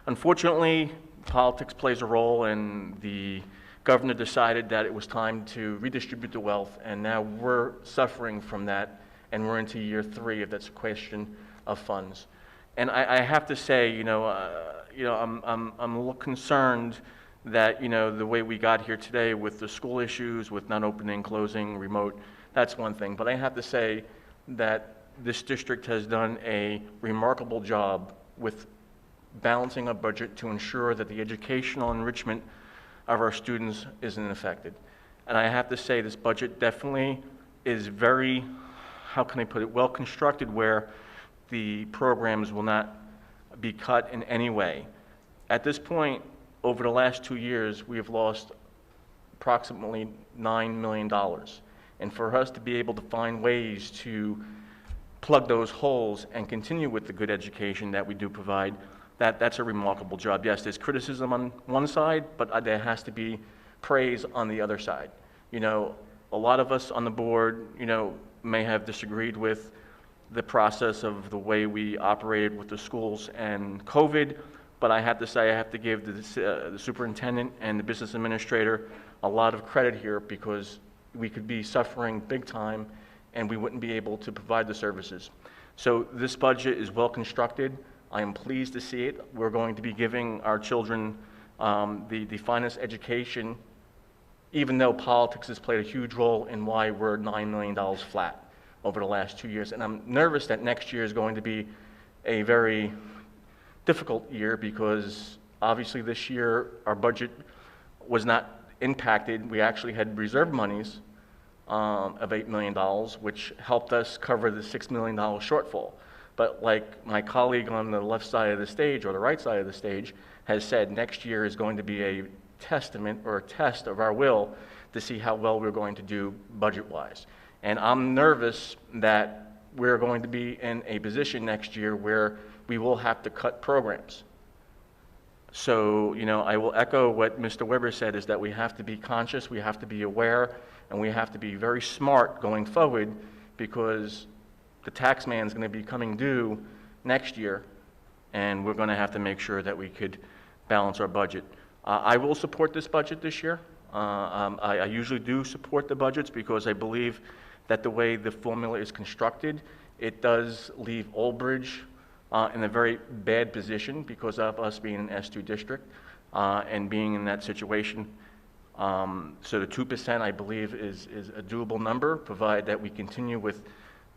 Unfortunately, politics plays a role, and the governor decided that it was time to redistribute the wealth, and now we're suffering from that, and we're into year 3 of that sequestration of funds. And I have to say, I'm a little concerned that, the way we got here today with the school issues, with not opening, closing, remote, that's one thing. But I have to say that this district has done a remarkable job with balancing a budget to ensure that the educational enrichment of our students isn't affected. And I have to say this budget definitely is very, how can I put it, well constructed, where the programs will not be cut in any way. At this point, over the last 2 years, we have lost approximately $9 million. And for us to be able to find ways to plug those holes and continue with the good education that we do provide, that's a remarkable job. Yes, there's criticism on one side, but there has to be praise on the other side. A lot of us on the board, may have disagreed with the process of the way we operated with the schools and COVID, but I have to say I have to give the superintendent and the business administrator a lot of credit here, because we could be suffering big time and we wouldn't be able to provide the services. So this budget is well constructed. I am pleased to see it. We're going to be giving our children the finest education, even though politics has played a huge role in why we're $9 million flat over the last 2 years. And I'm nervous that next year is going to be a very difficult year, because obviously this year our budget was not impacted. We actually had reserve monies of $8 million, which helped us cover the $6 million shortfall. But like my colleague on the left side of the stage, or the right side of the stage, has said, next year is going to be a testament or a test of our will to see how well we're going to do budget-wise. And I'm nervous that we're going to be in a position next year where we will have to cut programs. So, I will echo what Mr. Weber said, is that we have to be conscious, we have to be aware, and we have to be very smart going forward, because the tax man is going to be coming due next year, and we're going to have to make sure that we could balance our budget. I will support this budget this year. I usually do support the budgets, because I believe that the way the formula is constructed, it does leave Old Bridge in a very bad position because of us being an S2 district and being in that situation. So the 2%, I believe, is a doable number, provided that we continue with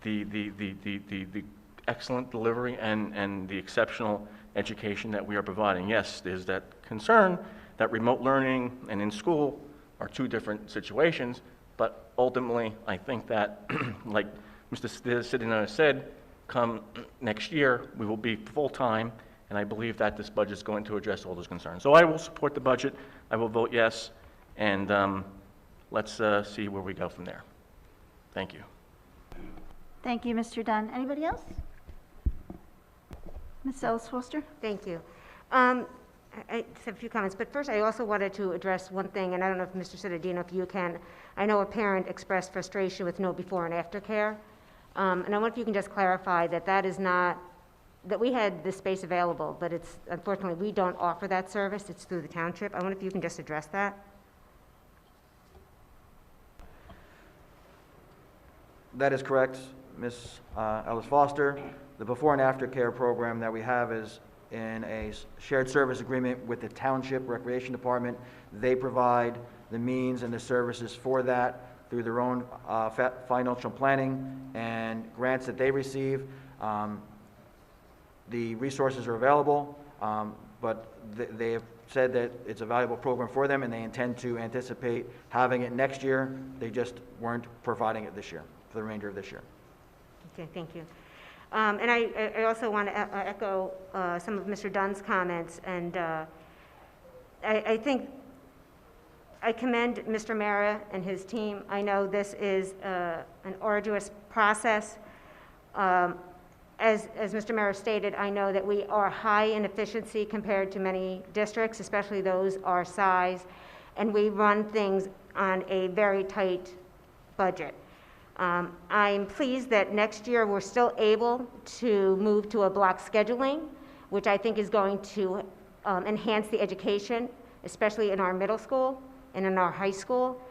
the excellent delivery and the exceptional education that we are providing. Yes, there's that concern that remote learning and in school are 2 different situations, but ultimately, I think that, like Mr. Citino said, come next year, we will be full-time, and I believe that this budget is going to address all those concerns. So I will support the budget. I will vote yes, and let's see where we go from there. Thank you. Thank you, Mr. Dunn. Anybody else? Ms. Ellis Foster? Thank you. I just have a few comments, but first I also wanted to address one thing, and I don't know if Mr. Cittadino, if you can. I know a parent expressed frustration with no before and after care, and I wonder if you can just clarify that that is not, that we had this space available, but it's, unfortunately, we don't offer that service. It's through the township. I wonder if you can just address that. That is correct, Ms. Ellis Foster. The before and after care program that we have is in a shared service agreement with the Township Recreation Department. They provide the means and the services for that through their own financial planning and grants that they receive. The resources are available, but they have said that it's a valuable program for them, and they intend to anticipate having it next year. They just weren't providing it this year, for the remainder of this year. Okay, thank you. And I also want to echo some of Mr. Dunn's comments, and I think I commend Mr. Mara and his team. I know this is an arduous process. As Mr. Mara stated, I know that we are high in efficiency compared to many districts, especially those our size, and we run things on a very tight budget. I'm pleased that next year we're still able to move to a block scheduling, which I think is going to enhance the education, especially in our middle school and in our high school,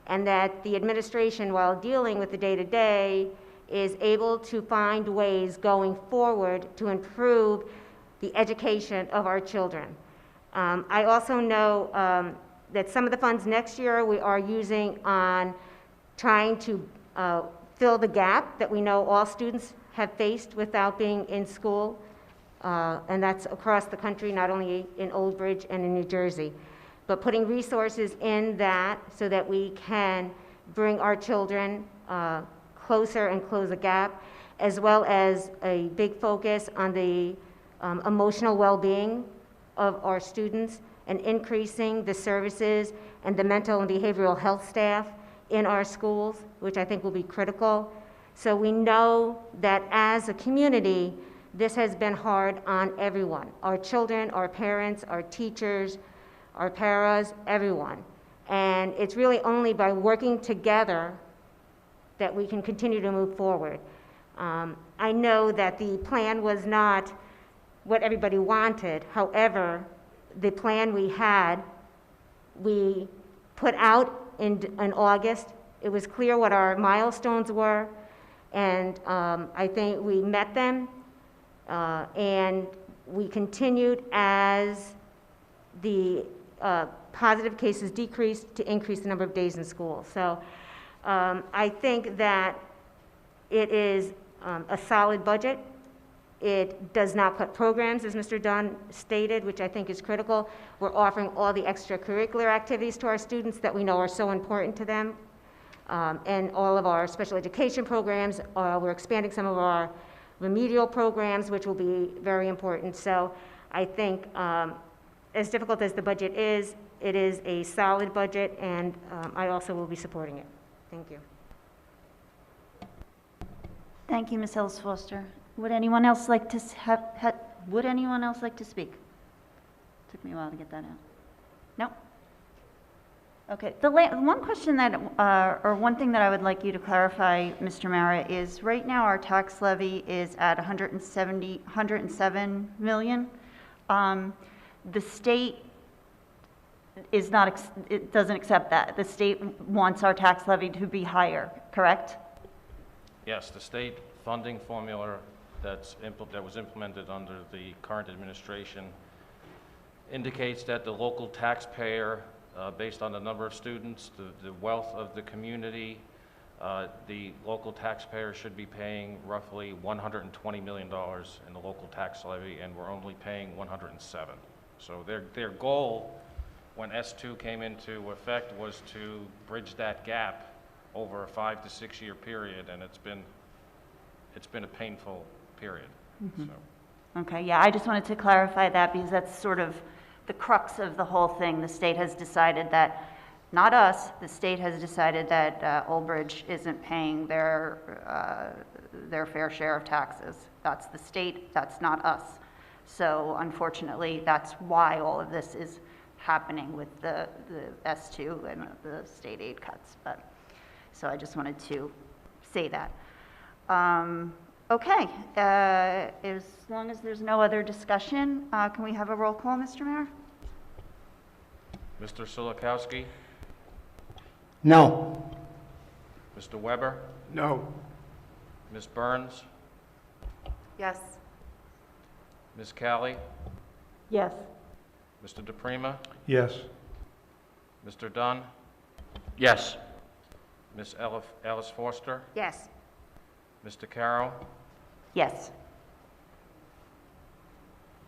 and that the administration, while dealing with the day-to-day, is able to find ways going forward to improve the education of our children. I also know that some of the funds next year we are using on trying to fill the gap that we know all students have faced without being in school, and that's across the country, not only in Old Bridge and in New Jersey, but putting resources in that so that we can bring our children closer and close the gap, as well as a big focus on the emotional well-being of our students and increasing the services and the mental and behavioral health staff in our schools, which I think will be critical. So we know that as a community, this has been hard on everyone, our children, our parents, our teachers, our paras, everyone. And it's really only by working together that we can continue to move forward. I know that the plan was not what everybody wanted. However, the plan we had, we put out in August. It was clear what our milestones were, and I think we met them, and we continued as the positive cases decreased to increase the number of days in school. So I think that it is a solid budget. It does not cut programs, as Mr. Dunn stated, which I think is critical. We're offering all the extracurricular activities to our students that we know are so important to them. And all of our special education programs, we're expanding some of our remedial programs, which will be very important. So I think as difficult as the budget is, it is a solid budget, and I also will be supporting it. Thank you. Thank you, Ms. Ellis Foster. Would anyone else like to would anyone else like to speak? Took me a while to get that out. No? Okay. The one question that, or one thing that I would like you to clarify, Mr. Mara, is right now our tax levy is at 107 million. The state is not, it doesn't accept that. The state wants our tax levy to be higher, correct? Yes, the state funding formula that was implemented under the current administration indicates that the local taxpayer, based on the number of students, the wealth of the community, the local taxpayer should be paying roughly $120 million in the local tax levy, and we're only paying 107. So their goal when S2 came into effect was to bridge that gap over a 5 to 6 year period, and it's been a painful period. Mm-hmm. So. Okay, yeah, I just wanted to clarify that because that's sort of the crux of the whole thing. The state has decided that, not us, the state has decided that Old Bridge isn't paying their fair share of taxes. That's the state, that's not us. So unfortunately, that's why all of this is happening with the S2 and the state aid cuts. But so I just wanted to say that. Okay, as long as there's no other discussion, can we have a roll call, Mr. Mayor? Mr. Silikowski? No. Mr. Weber? No. Ms. Burns? Yes. Ms. Callie? Yes. Mr. DePrima? Yes. Mr. Dunn? Yes. Ms. Ellis Foster? Yes. Mr. Carroll? Yes.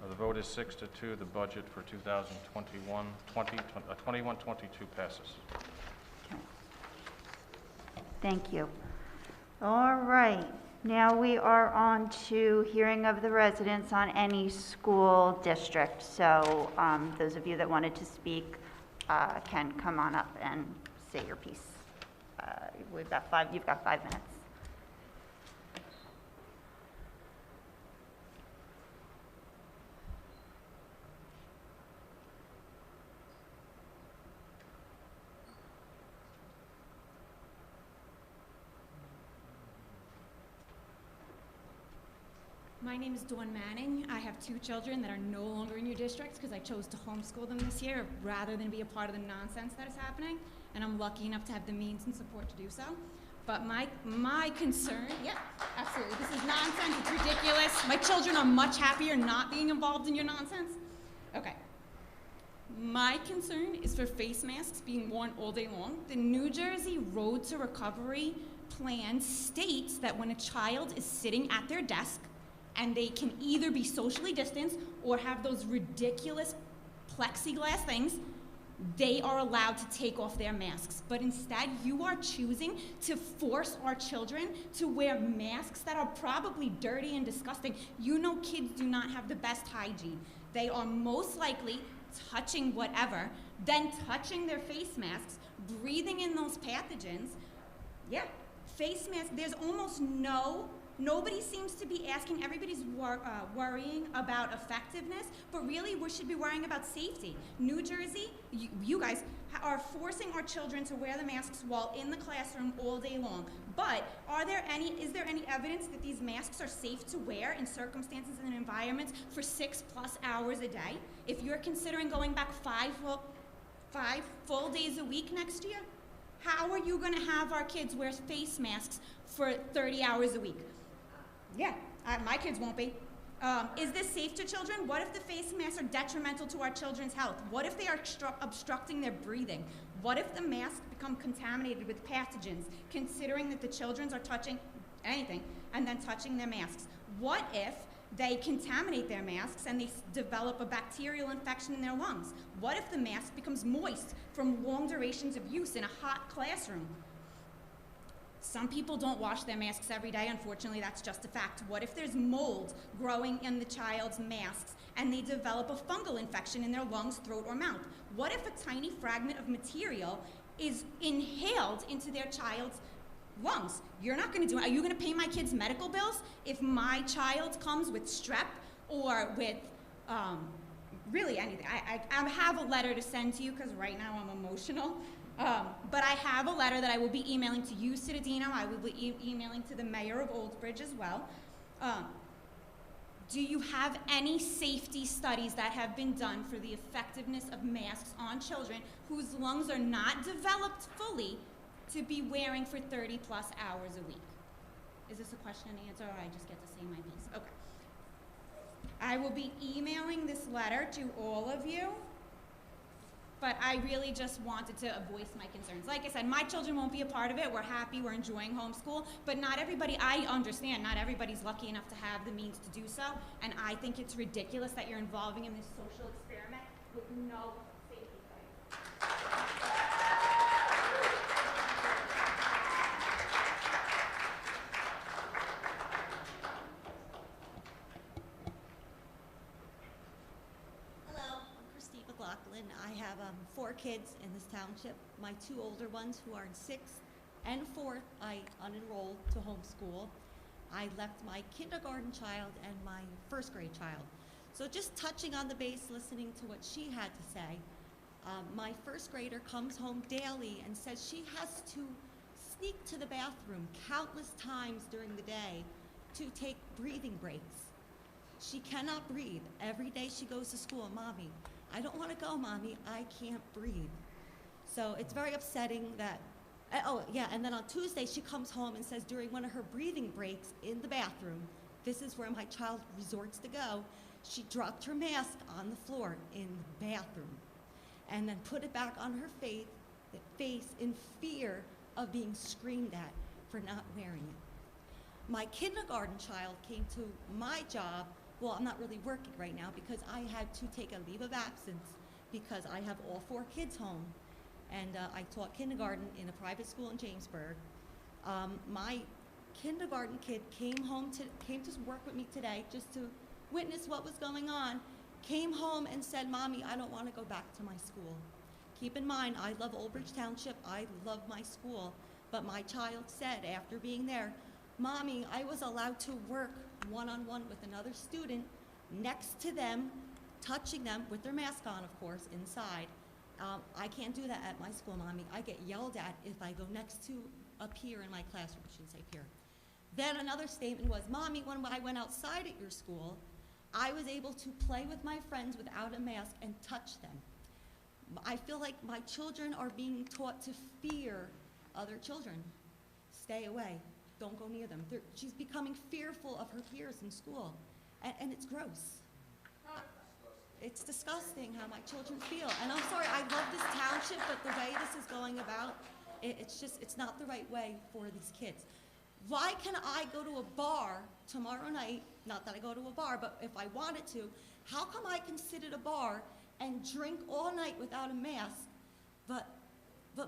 The vote is 6-2. The budget for 21-22 passes. Thank you. All right, now we are on to hearing of the residents on any school district. So those of you that wanted to speak can come on up and say your piece. You've got 5 minutes. My name is Dawn Manning. I have 2 children that are no longer in your districts because I chose to homeschool them this year rather than be a part of the nonsense that is happening. And I'm lucky enough to have the means and support to do so. But my concern, yeah, absolutely. This is nonsense. It's ridiculous. My children are much happier not being involved in your nonsense. Okay. My concern is for face masks being worn all day long. The New Jersey Road to Recovery plan states that when a child is sitting at their desk, and they can either be socially distanced or have those ridiculous plexiglass things, they are allowed to take off their masks. But instead, you are choosing to force our children to wear masks that are probably dirty and disgusting. You know kids do not have the best hygiene. They are most likely touching whatever, then touching their face masks, breathing in those pathogens. Yeah, face masks, there's almost nobody seems to be asking, everybody's worrying about effectiveness, but really we should be worrying about safety. New Jersey, you guys are forcing our children to wear the masks while in the classroom all day long. But is there any evidence that these masks are safe to wear in circumstances and environments for 6+ hours a day? If you're considering going back 5 full days a week next year, how are you going to have our kids wear face masks for 30 hours a week? Yeah, my kids won't be. Is this safe to children? What if the face masks are detrimental to our children's health? What if they are obstructing their breathing? What if the masks become contaminated with pathogens, considering that the children are touching anything and then touching their masks? What if they contaminate their masks and they develop a bacterial infection in their lungs? What if the mask becomes moist from long durations of use in a hot classroom? Some people don't wash their masks every day. Unfortunately, that's just a fact. What if there's mold growing in the child's masks and they develop a fungal infection in their lungs, throat, or mouth? What if a tiny fragment of material is inhaled into their child's lungs? You're not going to do it. Are you going to pay my kids' medical bills if my child comes with strep or with really anything? I have a letter to send to you because right now I'm emotional. But I have a letter that I will be emailing to you, Cittadino. I will be emailing to the mayor of Old Bridge as well. Do you have any safety studies that have been done for the effectiveness of masks on children whose lungs are not developed fully to be wearing for 30+ hours a week? Is this a question and answer, or I just get to say my piece? Okay. I will be emailing this letter to all of you. But I really just wanted to voice my concerns. Like I said, my children won't be a part of it. We're happy, we're enjoying homeschool, but not everybody, I understand, not everybody's lucky enough to have the means to do so, and I think it's ridiculous that you're involving in this social experiment with no safety plan. McLaughlin. I have 4 kids in this township. My 2 older ones who are in 6th and 4th, I unenrolled to homeschool. I left my kindergarten child and my 1st grade child. So just touching on the base, listening to what she had to say, my 1st grader comes home daily and says she has to sneak to the bathroom countless times during the day to take breathing breaks. She cannot breathe. Every day she goes to school, Mommy, I don't want to go, Mommy, I can't breathe. So it's very upsetting that, oh yeah, and then on Tuesday she comes home and says during one of her breathing breaks in the bathroom, this is where my child resorts to go, she dropped her mask on the floor in the bathroom and then put it back on her face in fear of being screamed at for not wearing it. My kindergarten child came to my job. Well, I'm not really working right now because I had to take a leave of absence because I have all 4 kids home. And I taught kindergarten in a private school in Jamesburg. My kindergarten kid came to work with me today just to witness what was going on, came home and said, Mommy, I don't want to go back to my school. Keep in mind, I love Old Bridge Township, I love my school, but my child said after being there, Mommy, I was allowed to work one-on-one with another student next to them, touching them with their mask on, of course, inside. I can't do that at my school, Mommy. I get yelled at if I go next to a peer in my classroom, I shouldn't say peer. Then another statement was, Mommy, when I went outside at your school, I was able to play with my friends without a mask and touch them. I feel like my children are being taught to fear other children. Stay away. Don't go near them. She's becoming fearful of her peers in school, and it's gross. It's disgusting how my children feel. And I'm sorry, I love this township, but the way this is going about, it's not the right way for these kids. Why can I go to a bar tomorrow night, not that I go to a bar, but if I wanted to, how come I can sit at a bar and drink all night without a mask, but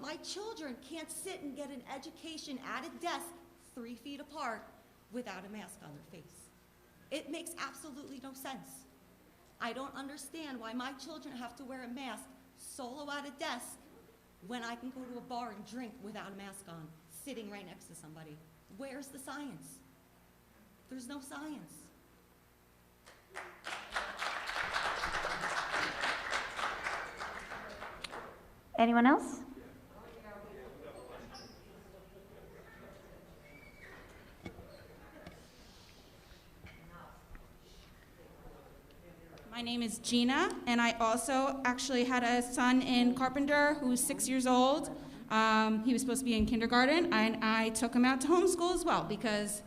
my children can't sit and get an education at a desk 3 feet apart without a mask on their face? It makes absolutely no sense. I don't understand why my children have to wear a mask solo at a desk when I can go to a bar and drink without a mask on, sitting right next to somebody. Where's the science? There's no science. Anyone else? My name is Gina, and I also actually had a son in Carpenter who's 6 years old. He was supposed to be in kindergarten, and I took him out to homeschool as well because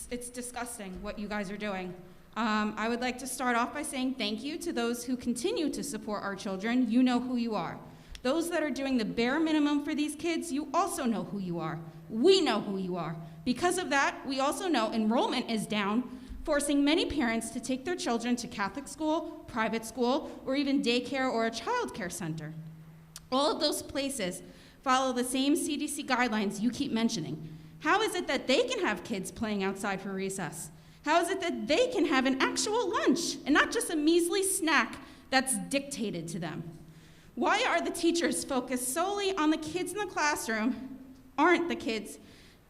it's disgusting what you guys are doing. I would like to start off by saying thank you to those who continue to support our children. You know who you are. Those that are doing the bare minimum for these kids, you also know who you are. We know who you are. Because of that, we also know enrollment is down, forcing many parents to take their children to Catholic school, private school, or even daycare or a child care center. All of those places follow the same CDC guidelines you keep mentioning. How is it that they can have kids playing outside for recess? How is it that they can have an actual lunch and not just a measly snack that's dictated to them? Why are the teachers focused solely on the kids in the classroom, aren't the kids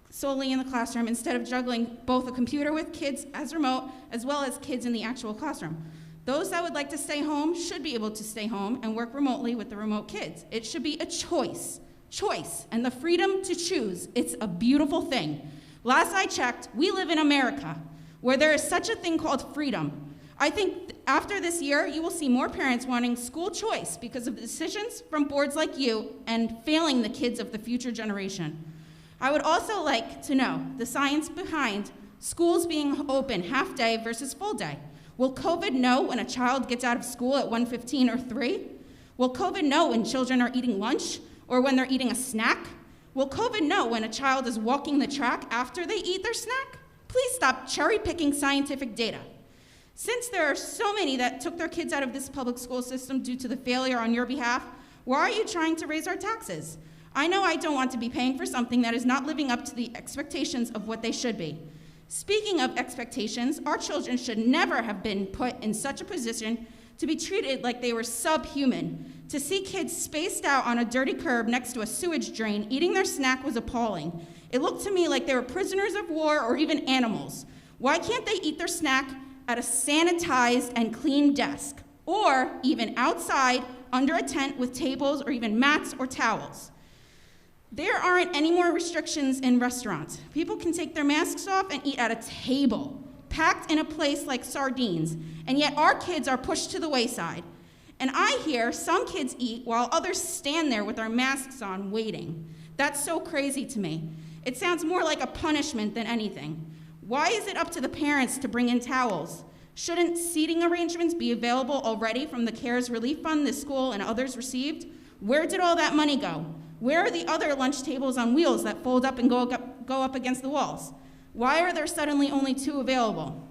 solely in the classroom, instead of juggling both a computer with kids as remote as well as kids in the actual classroom? Those that would like to stay home should be able to stay home and work remotely with the remote kids. It should be a choice, and the freedom to choose. It's a beautiful thing. Last I checked, we live in America, where there is such a thing called freedom. I think after this year, you will see more parents wanting school choice because of the decisions from boards like you and failing the kids of the future generation. I would also like to know the science behind schools being open half day versus full day. Will COVID know when a child gets out of school at 1:15 or 3? Will COVID know when children are eating lunch or when they're eating a snack? Will COVID know when a child is walking the track after they eat their snack? Please stop cherry-picking scientific data. Since there are so many that took their kids out of this public school system due to the failure on your behalf, why are you trying to raise our taxes? I know I don't want to be paying for something that is not living up to the expectations of what they should be. Speaking of expectations, our children should never have been put in such a position to be treated like they were subhuman. To see kids spaced out on a dirty curb next to a sewage drain eating their snack was appalling. It looked to me like they were prisoners of war or even animals. Why can't they eat their snack at a sanitized and clean desk, or even outside under a tent with tables or even mats or towels? There aren't any more restrictions in restaurants. People can take their masks off and eat at a table, packed in a place like sardines, and yet our kids are pushed to the wayside. And I hear some kids eat while others stand there with their masks on waiting. That's so crazy to me. It sounds more like a punishment than anything. Why is it up to the parents to bring in towels? Shouldn't seating arrangements be available already from the CARES Relief Fund this school and others received? Where did all that money go? Where are the other lunch tables on wheels that fold up and go up against the walls? Why are there suddenly only 2 available?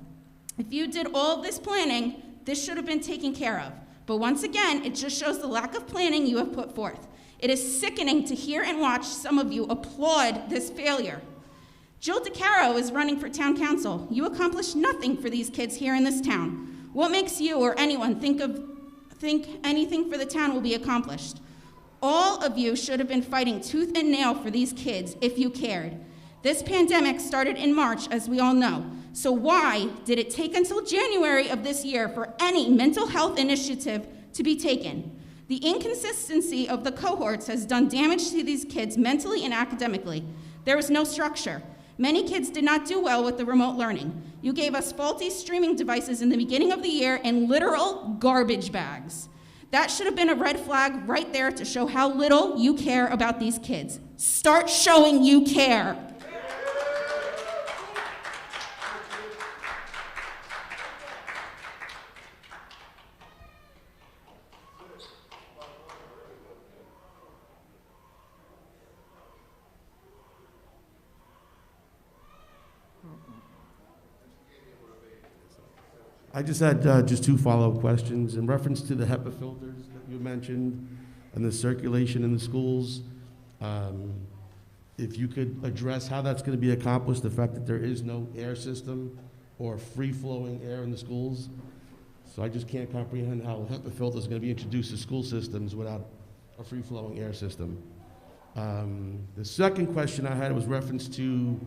If you did all of this planning, this should have been taken care of. But once again, it just shows the lack of planning you have put forth. It is sickening to hear and watch some of you applaud this failure. Jill DeCaro is running for town council. You accomplished nothing for these kids here in this town. What makes you or anyone think think anything for the town will be accomplished. All of you should have been fighting tooth and nail for these kids if you cared. This pandemic started in March, as we all know. So why did it take until January of this year for any mental health initiative to be taken? The inconsistency of the cohorts has done damage to these kids mentally and academically. There was no structure. Many kids did not do well with the remote learning. You gave us faulty streaming devices in the beginning of the year and literal garbage bags. That should have been a red flag right there to show how little you care about these kids. Start showing you care. I just had just two follow-up questions in reference to the HEPA filters that you mentioned and the circulation in the schools. If you could address how that's going to be accomplished, the fact that there is no air system or free-flowing air in the schools. So I just can't comprehend how HEPA filters are going to be introduced to school systems without a free-flowing air system. The second question I had was reference to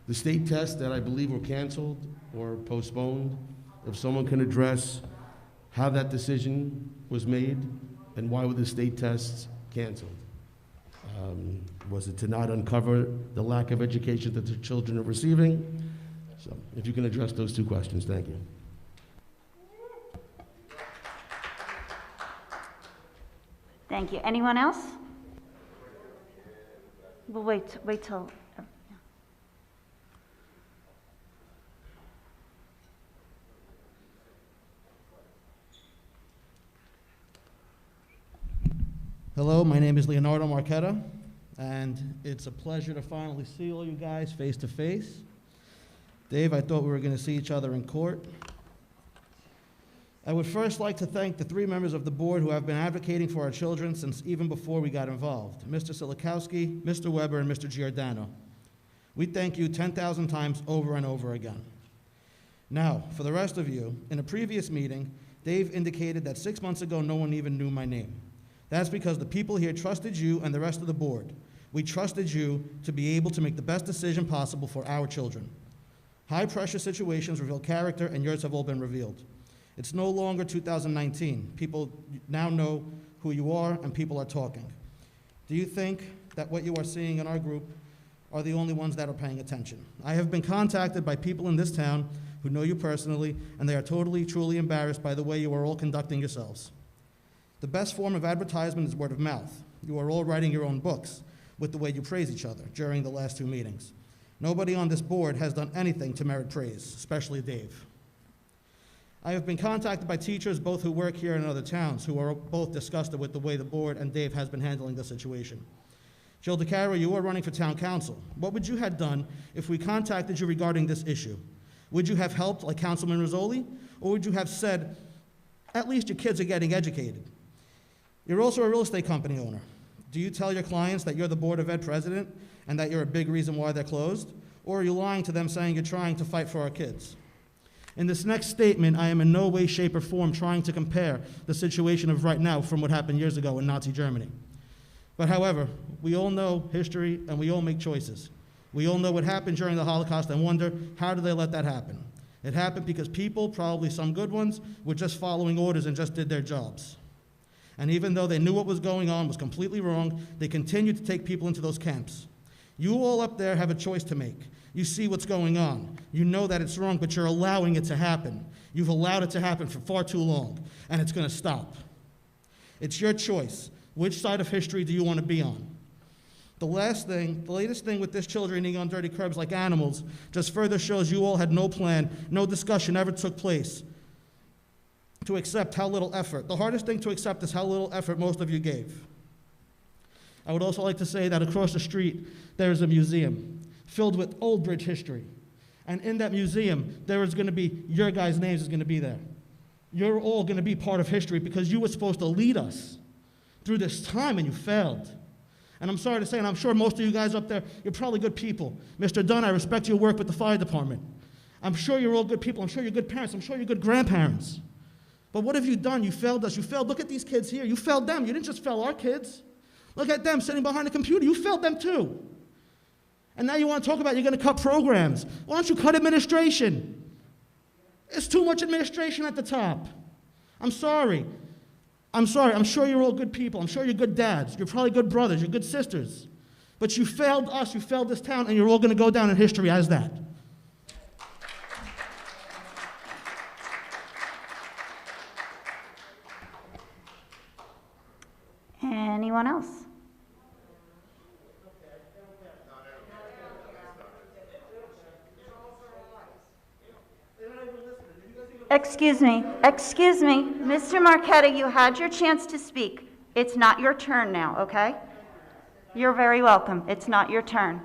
the state tests that I believe were canceled or postponed. If someone can address how that decision was made and why were the state tests canceled? Was it to not uncover the lack of education that the children are receiving? So if you can address those two questions, thank you. Thank you. Anyone else? We'll wait till. Hello, my name is Leonardo Marchetta, and it's a pleasure to finally see all you guys face to face. Dave, I thought we were going to see each other in court. I would first like to thank the three members of the board who have been advocating for our children since even before we got involved, Mr. Silikowski, Mr. Weber, and Mr. Giordano. We thank you 10,000 times over and over again. Now, for the rest of you, in a previous meeting, Dave indicated that 6 months ago no one even knew my name. That's because the people here trusted you and the rest of the board. We trusted you to be able to make the best decision possible for our children. High-pressure situations reveal character, and yours have all been revealed. It's no longer 2019. People now know who you are, and people are talking. Do you think that what you are seeing in our group are the only ones that are paying attention? I have been contacted by people in this town who know you personally, and they are totally, truly embarrassed by the way you are all conducting yourselves. The best form of advertisement is word of mouth. You are all writing your own books with the way you praise each other during the last two meetings. Nobody on this board has done anything to merit praise, especially Dave. I have been contacted by teachers, both who work here and in other towns, who are both disgusted with the way the board and Dave has been handling the situation. Jill DeCaro, you are running for town council. What would you have done if we contacted you regarding this issue? Would you have helped like Councilman Rizzoli? Or would you have said, at least your kids are getting educated? You're also a real estate company owner. Do you tell your clients that you're the Board of Ed president and that you're a big reason why they're closed? Or are you lying to them saying you're trying to fight for our kids? In this next statement, I am in no way, shape, or form trying to compare the situation of right now from what happened years ago in Nazi Germany. But however, we all know history and we all make choices. We all know what happened during the Holocaust and wonder, how did they let that happen? It happened because people, probably some good ones, were just following orders and just did their jobs. And even though they knew what was going on was completely wrong, they continued to take people into those camps. You all up there have a choice to make. You see what's going on. You know that it's wrong, but you're allowing it to happen. You've allowed it to happen for far too long, and it's going to stop. It's your choice. Which side of history do you want to be on? The latest thing with this children eating on dirty curbs like animals just further shows you all had no plan, no discussion ever took place to accept how little effort. The hardest thing to accept is how little effort most of you gave. I would also like to say that across the street, there is a museum filled with Old Bridge history. And in that museum, there is going to be, your guys' names is going to be there. You're all going to be part of history because you were supposed to lead us through this time and you failed. And I'm sorry to say, and I'm sure most of you guys up there, you're probably good people. Mr. Dunn, I respect your work with the fire department. I'm sure you're all good people. I'm sure you're good parents. I'm sure you're good grandparents. But what have you done? You failed us. You failed. Look at these kids here. You failed them. You didn't just fail our kids. Look at them sitting behind a computer. You failed them too. And now you want to talk about you're going to cut programs. Why don't you cut administration? It's too much administration at the top. I'm sorry. I'm sorry. I'm sure you're all good people. I'm sure you're good dads. You're probably good brothers. You're good sisters. But you failed us. You failed this town, and you're all going to go down in history as that. Anyone else? Excuse me, Mr. Marqueta, you had your chance to speak. It's not your turn now, okay? You're very welcome. It's not your turn.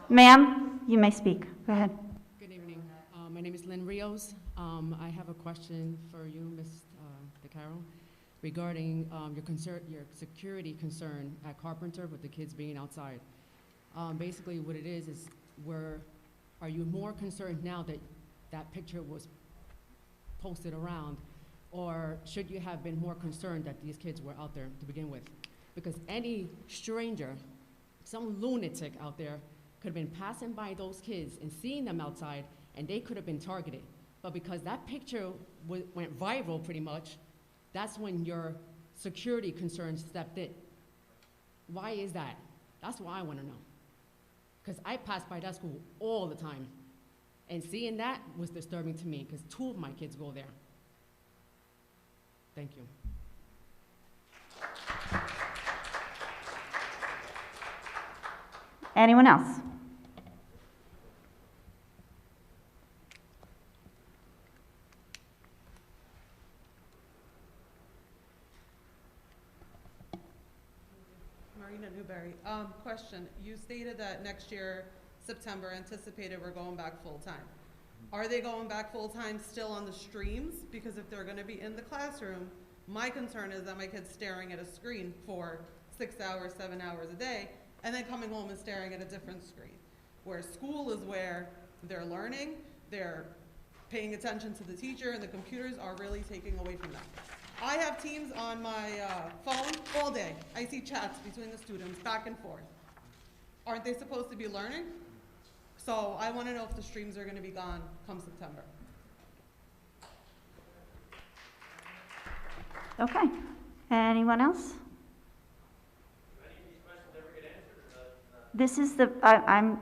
Ma'am, you may speak. Go ahead. Good evening. My name is Lynn Rios. I have a question for you, Ms. DeCaro, regarding your security concern at Carpenter with the kids being outside. Basically, what it is are you more concerned now that that picture was posted around, or should you have been more concerned that these kids were out there to begin with? Because any stranger, some lunatic out there, could have been passing by those kids and seeing them outside, and they could have been targeted. But because that picture went viral pretty much, that's when your security concerns stepped in. Why is that? That's what I want to know. Because I pass by that school all the time. And seeing that was disturbing to me because 2 of my kids go there. Thank you. Anyone else? Marina Newberry. Question. You stated that next year, September, anticipated we're going back full-time. Are they going back full-time still on the streams? Because if they're going to be in the classroom, my concern is that my kid's staring at a screen for 6 hours, 7 hours a day, and then coming home and staring at a different screen. Where school is where they're learning, they're paying attention to the teacher, and the computers are really taking away from them. I have Teams on my phone all day. I see chats between the students back and forth. Aren't they supposed to be learning? So I want to know if the streams are going to be gone come September. Okay. Anyone else? This is the, I'm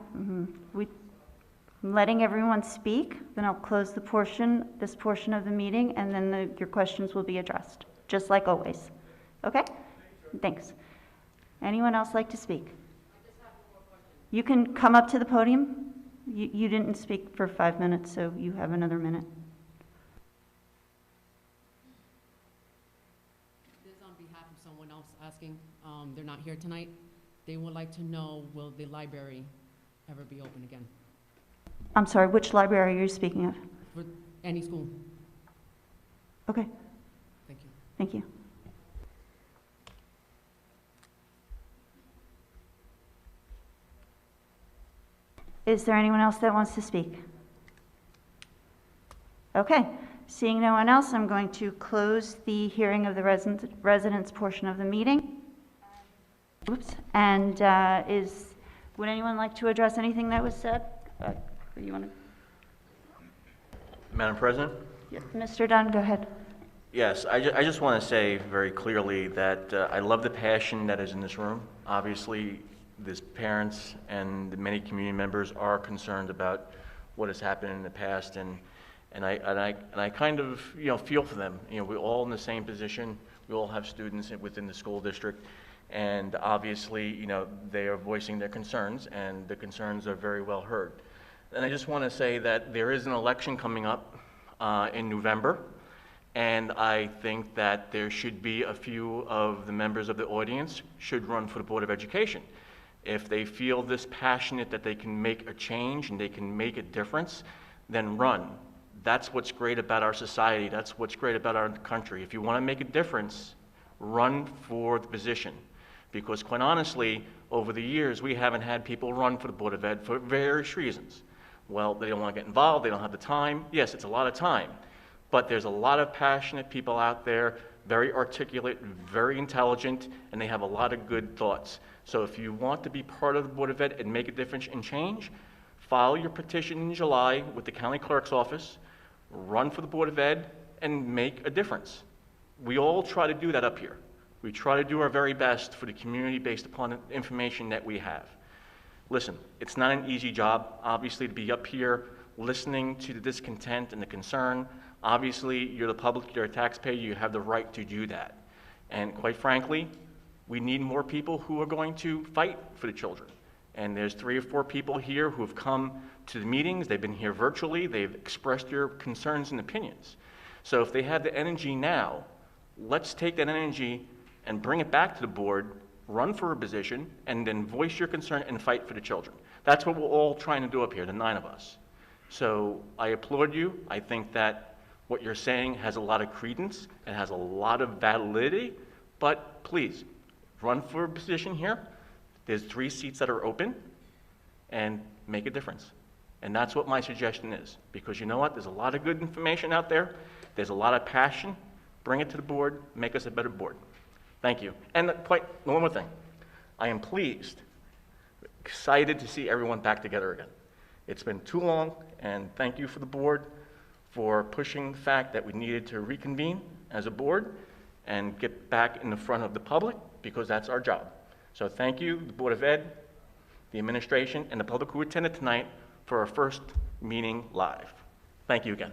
letting everyone speak, then I'll close this portion of the meeting, and then your questions will be addressed, just like always. Okay? Thanks. Anyone else like to speak? You can come up to the podium. You didn't speak for 5 minutes, so you have another minute. This is on behalf of someone else asking. They're not here tonight. They would like to know, will the library ever be open again? I'm sorry, which library are you speaking of? For any school. Okay. Thank you. Thank you. Is there anyone else that wants to speak? Okay. Seeing no one else, I'm going to close the hearing of the residents portion of the meeting. Oops. And would anyone like to address anything that was said? You want to? Madam President? Yeah. Mr. Dunn, go ahead. Yes, I just want to say very clearly that I love the passion that is in this room. Obviously, these parents and the many community members are concerned about what has happened in the past, and I kind of feel for them. We're all in the same position. We all have students within the school district, and obviously, they are voicing their concerns, and the concerns are very well heard. And I just want to say that there is an election coming up in November, and I think that there should be a few of the members of the audience should run for the Board of Education. If they feel this passionate that they can make a change and they can make a difference, then run. That's what's great about our society. That's what's great about our country. If you want to make a difference, run for the position. Because quite honestly, over the years, we haven't had people run for the Board of Ed for various reasons. Well, they don't want to get involved, they don't have the time. Yes, it's a lot of time. But there's a lot of passionate people out there, very articulate, very intelligent, and they have a lot of good thoughts. So if you want to be part of the Board of Ed and make a difference and change, file your petition in July with the county clerk's office, run for the Board of Ed, and make a difference. We all try to do that up here. We try to do our very best for the community based upon the information that we have. Listen, it's not an easy job, obviously, to be up here listening to the discontent and the concern. Obviously, you're the public, you're a taxpayer, you have the right to do that. And quite frankly, we need more people who are going to fight for the children. And there's 3 or 4 people here who have come to the meetings, they've been here virtually, they've expressed their concerns and opinions. So if they have the energy now, let's take that energy and bring it back to the board, run for a position, and then voice your concern and fight for the children. That's what we're all trying to do up here, the 9 of us. So I applaud you. I think that what you're saying has a lot of credence, it has a lot of validity, but please, run for a position here. There's 3 seats that are open, and make a difference. And that's what my suggestion is, because you know what? There's a lot of good information out there. There's a lot of passion. Bring it to the board, make us a better board. Thank you. And one more thing. I am pleased, excited to see everyone back together again. It's been too long, and thank you for the board for pushing the fact that we needed to reconvene as a board and get back in the front of the public, because that's our job. So thank you, the Board of Ed, the administration, and the public who attended tonight for our first meeting live. Thank you again.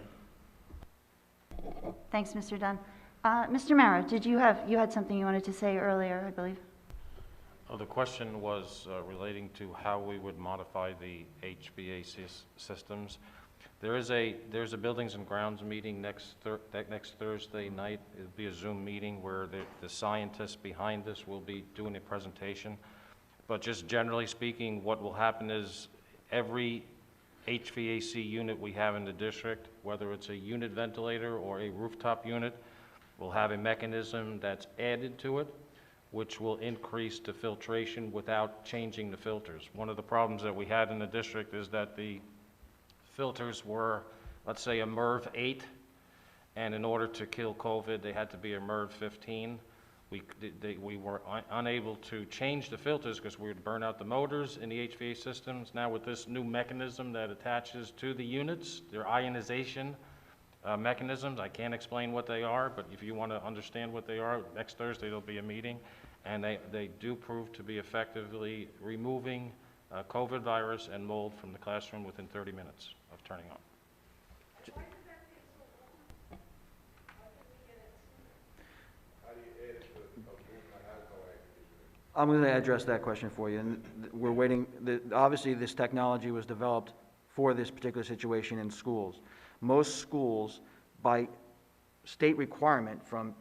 Thanks, Mr. Dunn. Mr. Mara, you had something you wanted to say earlier, I believe? Oh, the question was relating to how we would modify the HVAC systems. There's a Buildings and Grounds meeting next Thursday night. It'll be a Zoom meeting where the scientists behind this will be doing a presentation. But just generally speaking, what will happen is every HVAC unit we have in the district, whether it's a unit ventilator or a rooftop unit, will have a mechanism that's added to it, which will increase the filtration without changing the filters. One of the problems that we had in the district is that the filters were, let's say, a MERV 8, and in order to kill COVID, they had to be a MERV 15. We were unable to change the filters because we would burn out the motors in the HVAC systems. Now with this new mechanism that attaches to the units, their ionization mechanisms, I can't explain what they are, but if you want to understand what they are, next Thursday there'll be a meeting, and they do prove to be effectively removing COVID virus and mold from the classroom within 30 minutes of turning on. I'm going to address that question for you. And we're waiting. Obviously, this technology was developed for this particular situation in schools. Most schools, by state requirement from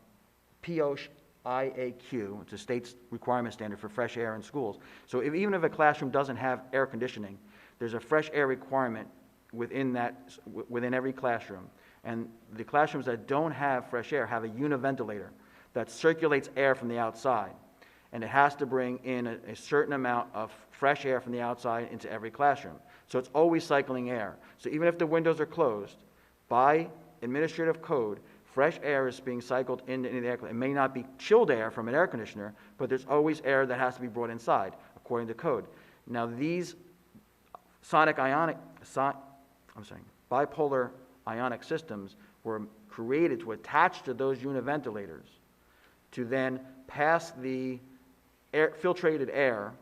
POSH IAQ, it's a state's requirement standard for fresh air in schools. So even if a classroom doesn't have air conditioning, there's a fresh air requirement within every classroom. And the classrooms that don't have fresh air have a univentilator that circulates air from the outside. And it has to bring in a certain amount of fresh air from the outside into every classroom. So it's always cycling air. So even if the windows are closed, by administrative code, fresh air is being cycled into the air. It may not be chilled air from an air conditioner, but there's always air that has to be brought inside, according to code. Now these bipolar ionic systems were created to attach to those univentilators to then pass the filtrated air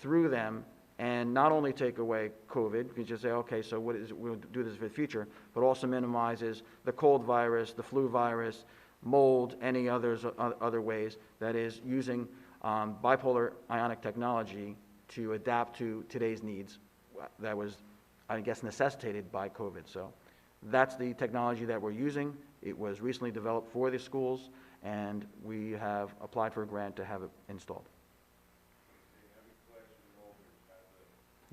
through them and not only take away COVID, you can just say, okay, so we'll do this for the future, but also minimizes the cold virus, the flu virus, mold, any other ways, that is using bipolar ionic technology to adapt to today's needs that was, I guess, necessitated by COVID. So that's the technology that we're using. It was recently developed for the schools, and we have applied for a grant to have it installed.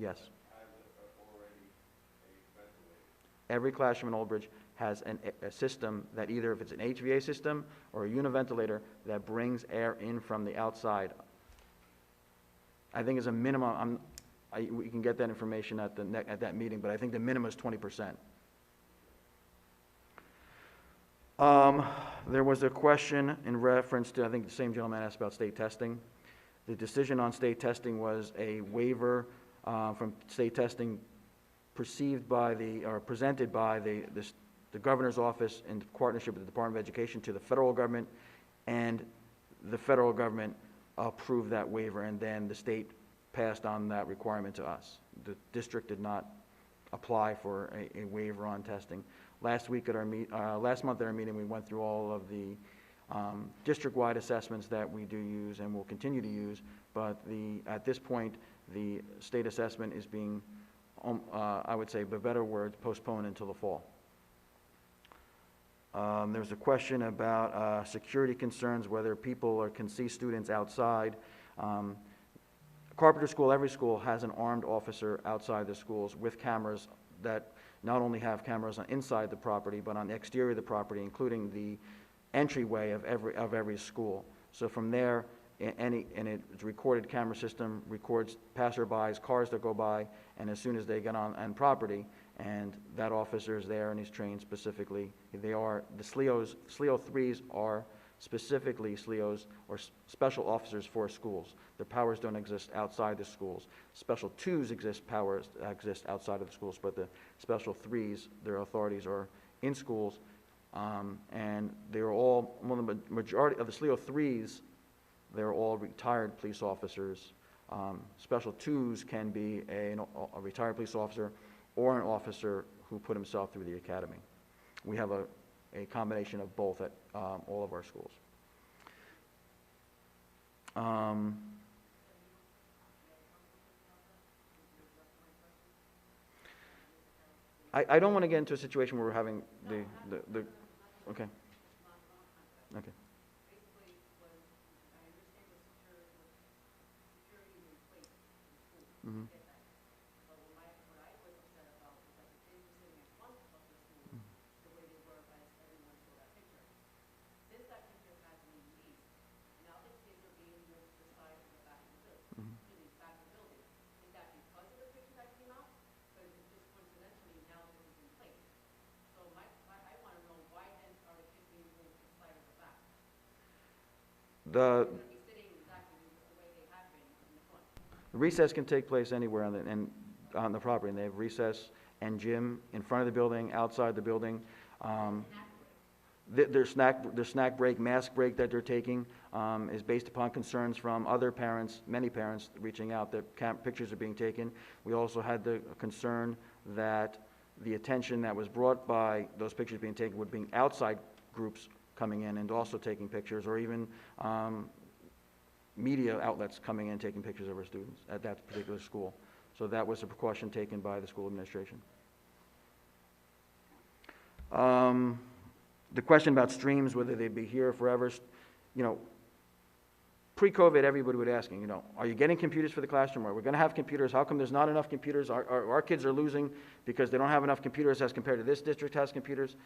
Yes. Every classroom in Old Bridge has a system that either, if it's an HVAC system or a univentilator, that brings air in from the outside. I think as a minimum, we can get that information at that meeting, but I think the minimum is 20%. There was a question in reference to, I think the same gentleman asked about state testing. The decision on state testing was a waiver from state testing perceived by or presented by the governor's office in partnership with the Department of Education to the federal government, and the federal government approved that waiver, and then the state passed on that requirement to us. The district did not apply for a waiver on testing. Last month at our meeting, we went through all of the district-wide assessments that we do use and will continue to use, but at this point, the state assessment is being, I would say, by better words, postponed until the fall. There's a question about security concerns, whether people can see students outside. Carpenter School, every school has an armed officer outside the schools with cameras that not only have cameras on inside the property, but on the exterior of the property, including the entryway of every school. So from there, it's a recorded camera system, records passerbys, cars that go by, and as soon as they get on property, and that officer is there and he's trained specifically. The SLEO 3s are specifically SLEOs or special officers for schools. Their powers don't exist outside the schools. Special 2s powers exist outside of the schools, but the special 3s, their authorities are in schools, and they're all, the majority of the SLEO 3s, they're all retired police officers. Special 2s can be a retired police officer or an officer who put himself through the academy. We have a combination of both at all of our schools. I don't want to get into a situation where we're having okay. Okay. Mm-hmm. The recess can take place anywhere on the property, and they have recess and gym in front of the building, outside the building. Their snack break, mask break that they're taking is based upon concerns from other parents, many parents reaching out that pictures are being taken. We also had the concern that the attention that was brought by those pictures being taken would be outside groups coming in and also taking pictures, or even media outlets coming in taking pictures of our students at that particular school. So that was a precaution taken by the school administration. The question about streams, whether they'd be here forever, pre-COVID, everybody would asking, are you getting computers for the classroom? Are we going to have computers? How come there's not enough computers? Our kids are losing because they don't have enough computers as compared to this district has computers.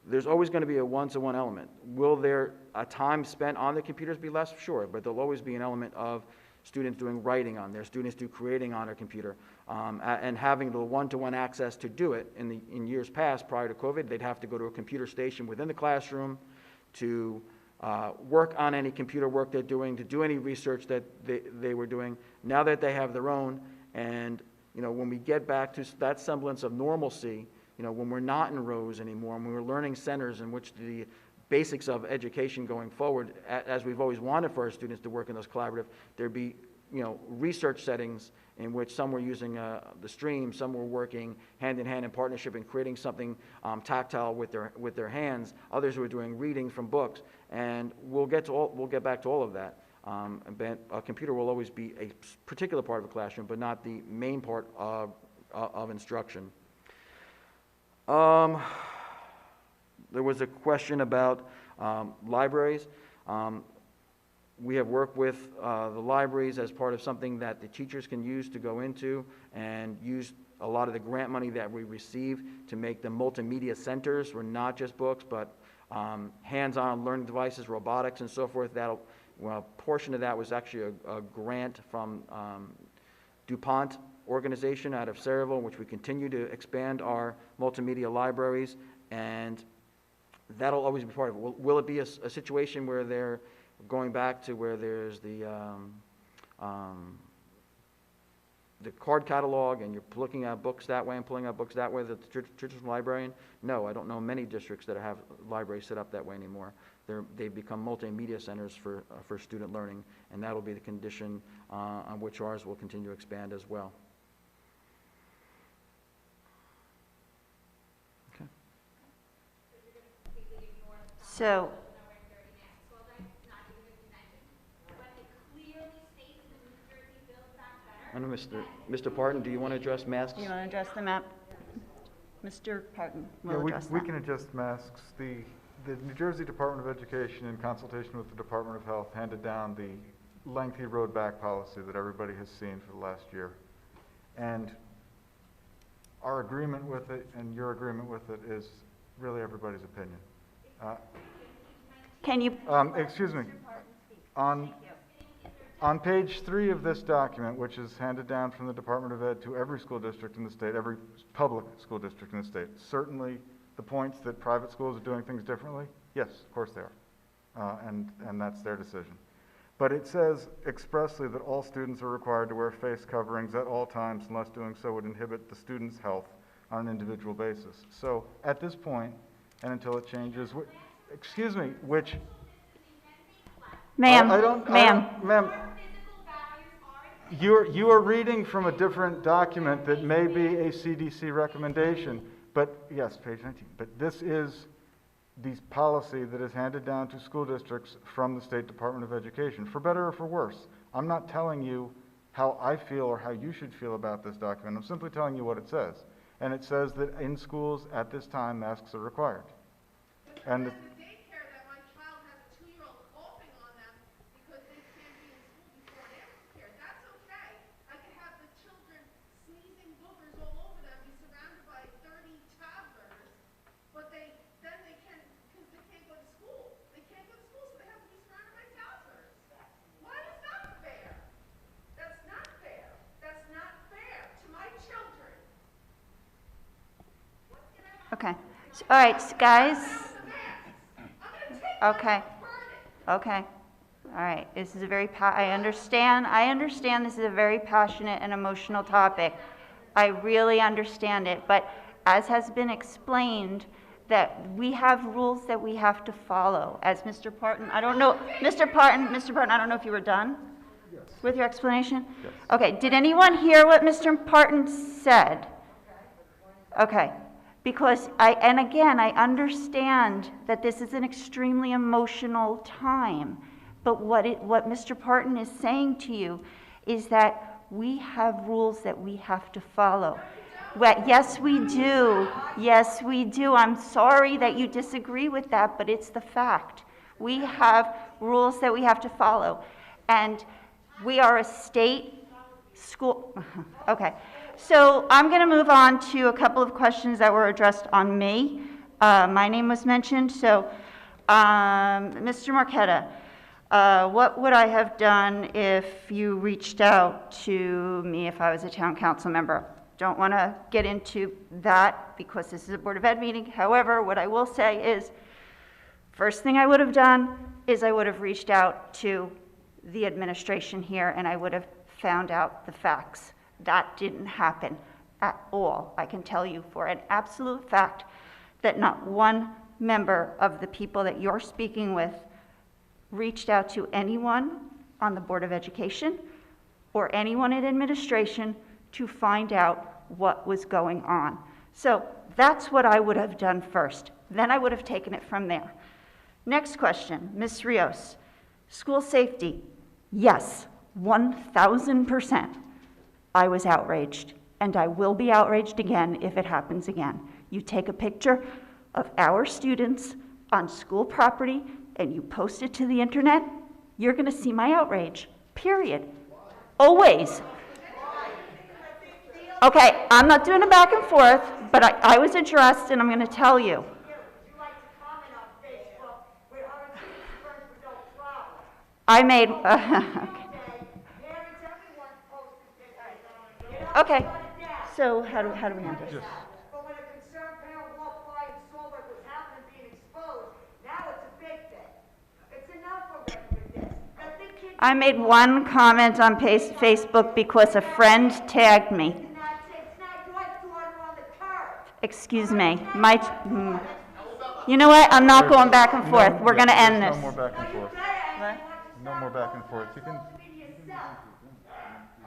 There's always going to be a one-to-one element. Will there a time spent on the computers be less? Sure, but there'll always be an element of students doing writing on there, students do creating on their computer, and having the one-to-one access to do it. In years past, prior to COVID, they'd have to go to a computer station within the classroom to work on any computer work they're doing, to do any research that they were doing. Now that they have their own, and when we get back to that semblance of normalcy, when we're not in rows anymore, when we're learning centers in which the basics of education going forward, as we've always wanted for our students to work in those collaborative, there'd be research settings in which some were using the stream, some were working hand in hand in partnership and creating something tactile with their hands. Others were doing reading from books, and we'll get back to all of that. A computer will always be a particular part of a classroom, but not the main part of instruction. There was a question about libraries. We have worked with the libraries as part of something that the teachers can use to go into, and use a lot of the grant money that we receive to make them multimedia centers, where not just books, but hands-on learning devices, robotics, and so forth. A portion of that was actually a grant from DuPont organization out of Sayreville, in which we continue to expand our multimedia libraries, and that'll always be part of it. Will it be a situation where they're going back to where there's the card catalog and you're looking at books that way and pulling out books that way, the traditional librarian? No, I don't know many districts that have libraries set up that way anymore. They've become multimedia centers for student learning, and that'll be the condition on which ours will continue to expand as well. Okay. So, I know, Mr. Parton, do you want to address masks? you want to address the map? Mr. Parton Yeah, will address we that. can adjust masks. The New Jersey Department of Education, in consultation with the Department of Health, handed down the lengthy road back policy that everybody has seen for the last year. And our agreement with it and your agreement with it is really everybody's opinion. Can you? Excuse me. On page 3 of this document, which is handed down from the Department of Ed to every school district in the state, every public school district in the state, certainly the points that private schools are doing things differently, yes, of course they are, and that's their decision. But it says expressly that all students are required to wear face coverings at all times unless doing so would inhibit the student's health on an individual basis. So at this point, and until it changes, excuse me, which... Ma'am, Ma'am, you are reading from a different document that may be a CDC recommendation, but yes, page 19. But this is the policy that is handed down to school districts from the State Department of Education, for better or for worse. I'm not telling you how I feel or how you should feel about this document. I'm simply telling you what it says. And it says that in schools at this time, masks are required. And okay. All right, guys. Okay. Okay. All right. This is a very, I understand this is a very passionate and emotional topic. I really understand it. But as has been explained, that we have rules that we have to follow. As Mr. Parton, I don't know, Mr. Parton, I don't know if you were done with your explanation? Yes. Okay. Did anyone hear what Mr. Parton said? Okay. Because and again, I understand that this is an extremely emotional time, but what Mr. Parton is saying to you is that we have rules that we have to follow. Yes, we do. Yes, we do. I'm sorry that you disagree with that, but it's the fact. We have rules that we have to follow, and we are a state school. Okay. So I'm going to move on to a couple of questions that were addressed on me. My name was mentioned. So, Mr. Marquetta, what would I have done if you reached out to me if I was a town council member? Don't want to get into that because this is a Board of Ed meeting. However, what I will say is, first thing I would have done is I would have reached out to the administration here and I would have found out the facts. That didn't happen at all. I can tell you for an absolute fact that not one member of the people that you're speaking with reached out to anyone on the Board of Education or anyone in administration to find out what was going on. So that's what I would have done first. Then I would have taken it from there. Next question, Ms. Rios. School safety, yes, 1,000%. I was outraged, and I will be outraged again if it happens again. You take a picture of our students on school property and you post it to the internet, you're going to see my outrage, period. Always. Okay, I'm not doing a back and forth, but I was addressed, and I'm going to tell you. I made... Okay, so how do we handle this? Just, But when a concerned parent walked by and saw what was happening, being exposed, I made one comment on Facebook because a friend tagged me. Excuse me. You know what? I'm not going back and forth. We're going to end this. No more back and forth. No more back and forth. You can.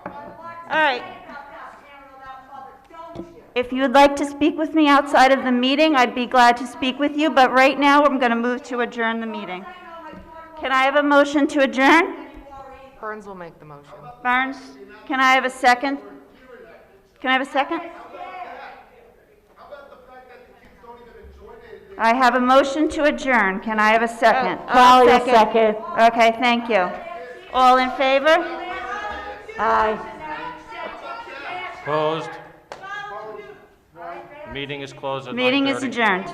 All right. If you would like to speak with me outside of the meeting, I'd be glad to speak with you, but right now, I'm going to move to adjourn the meeting. Can I have a motion to adjourn? Burns will make the motion. Burns, can I have a second? Can I have a second? I have a motion to adjourn. Can I have a second? I'll second. Okay, thank you. All in favor? Aye. Closed. Meeting is closed at 9:30. Meeting is adjourned.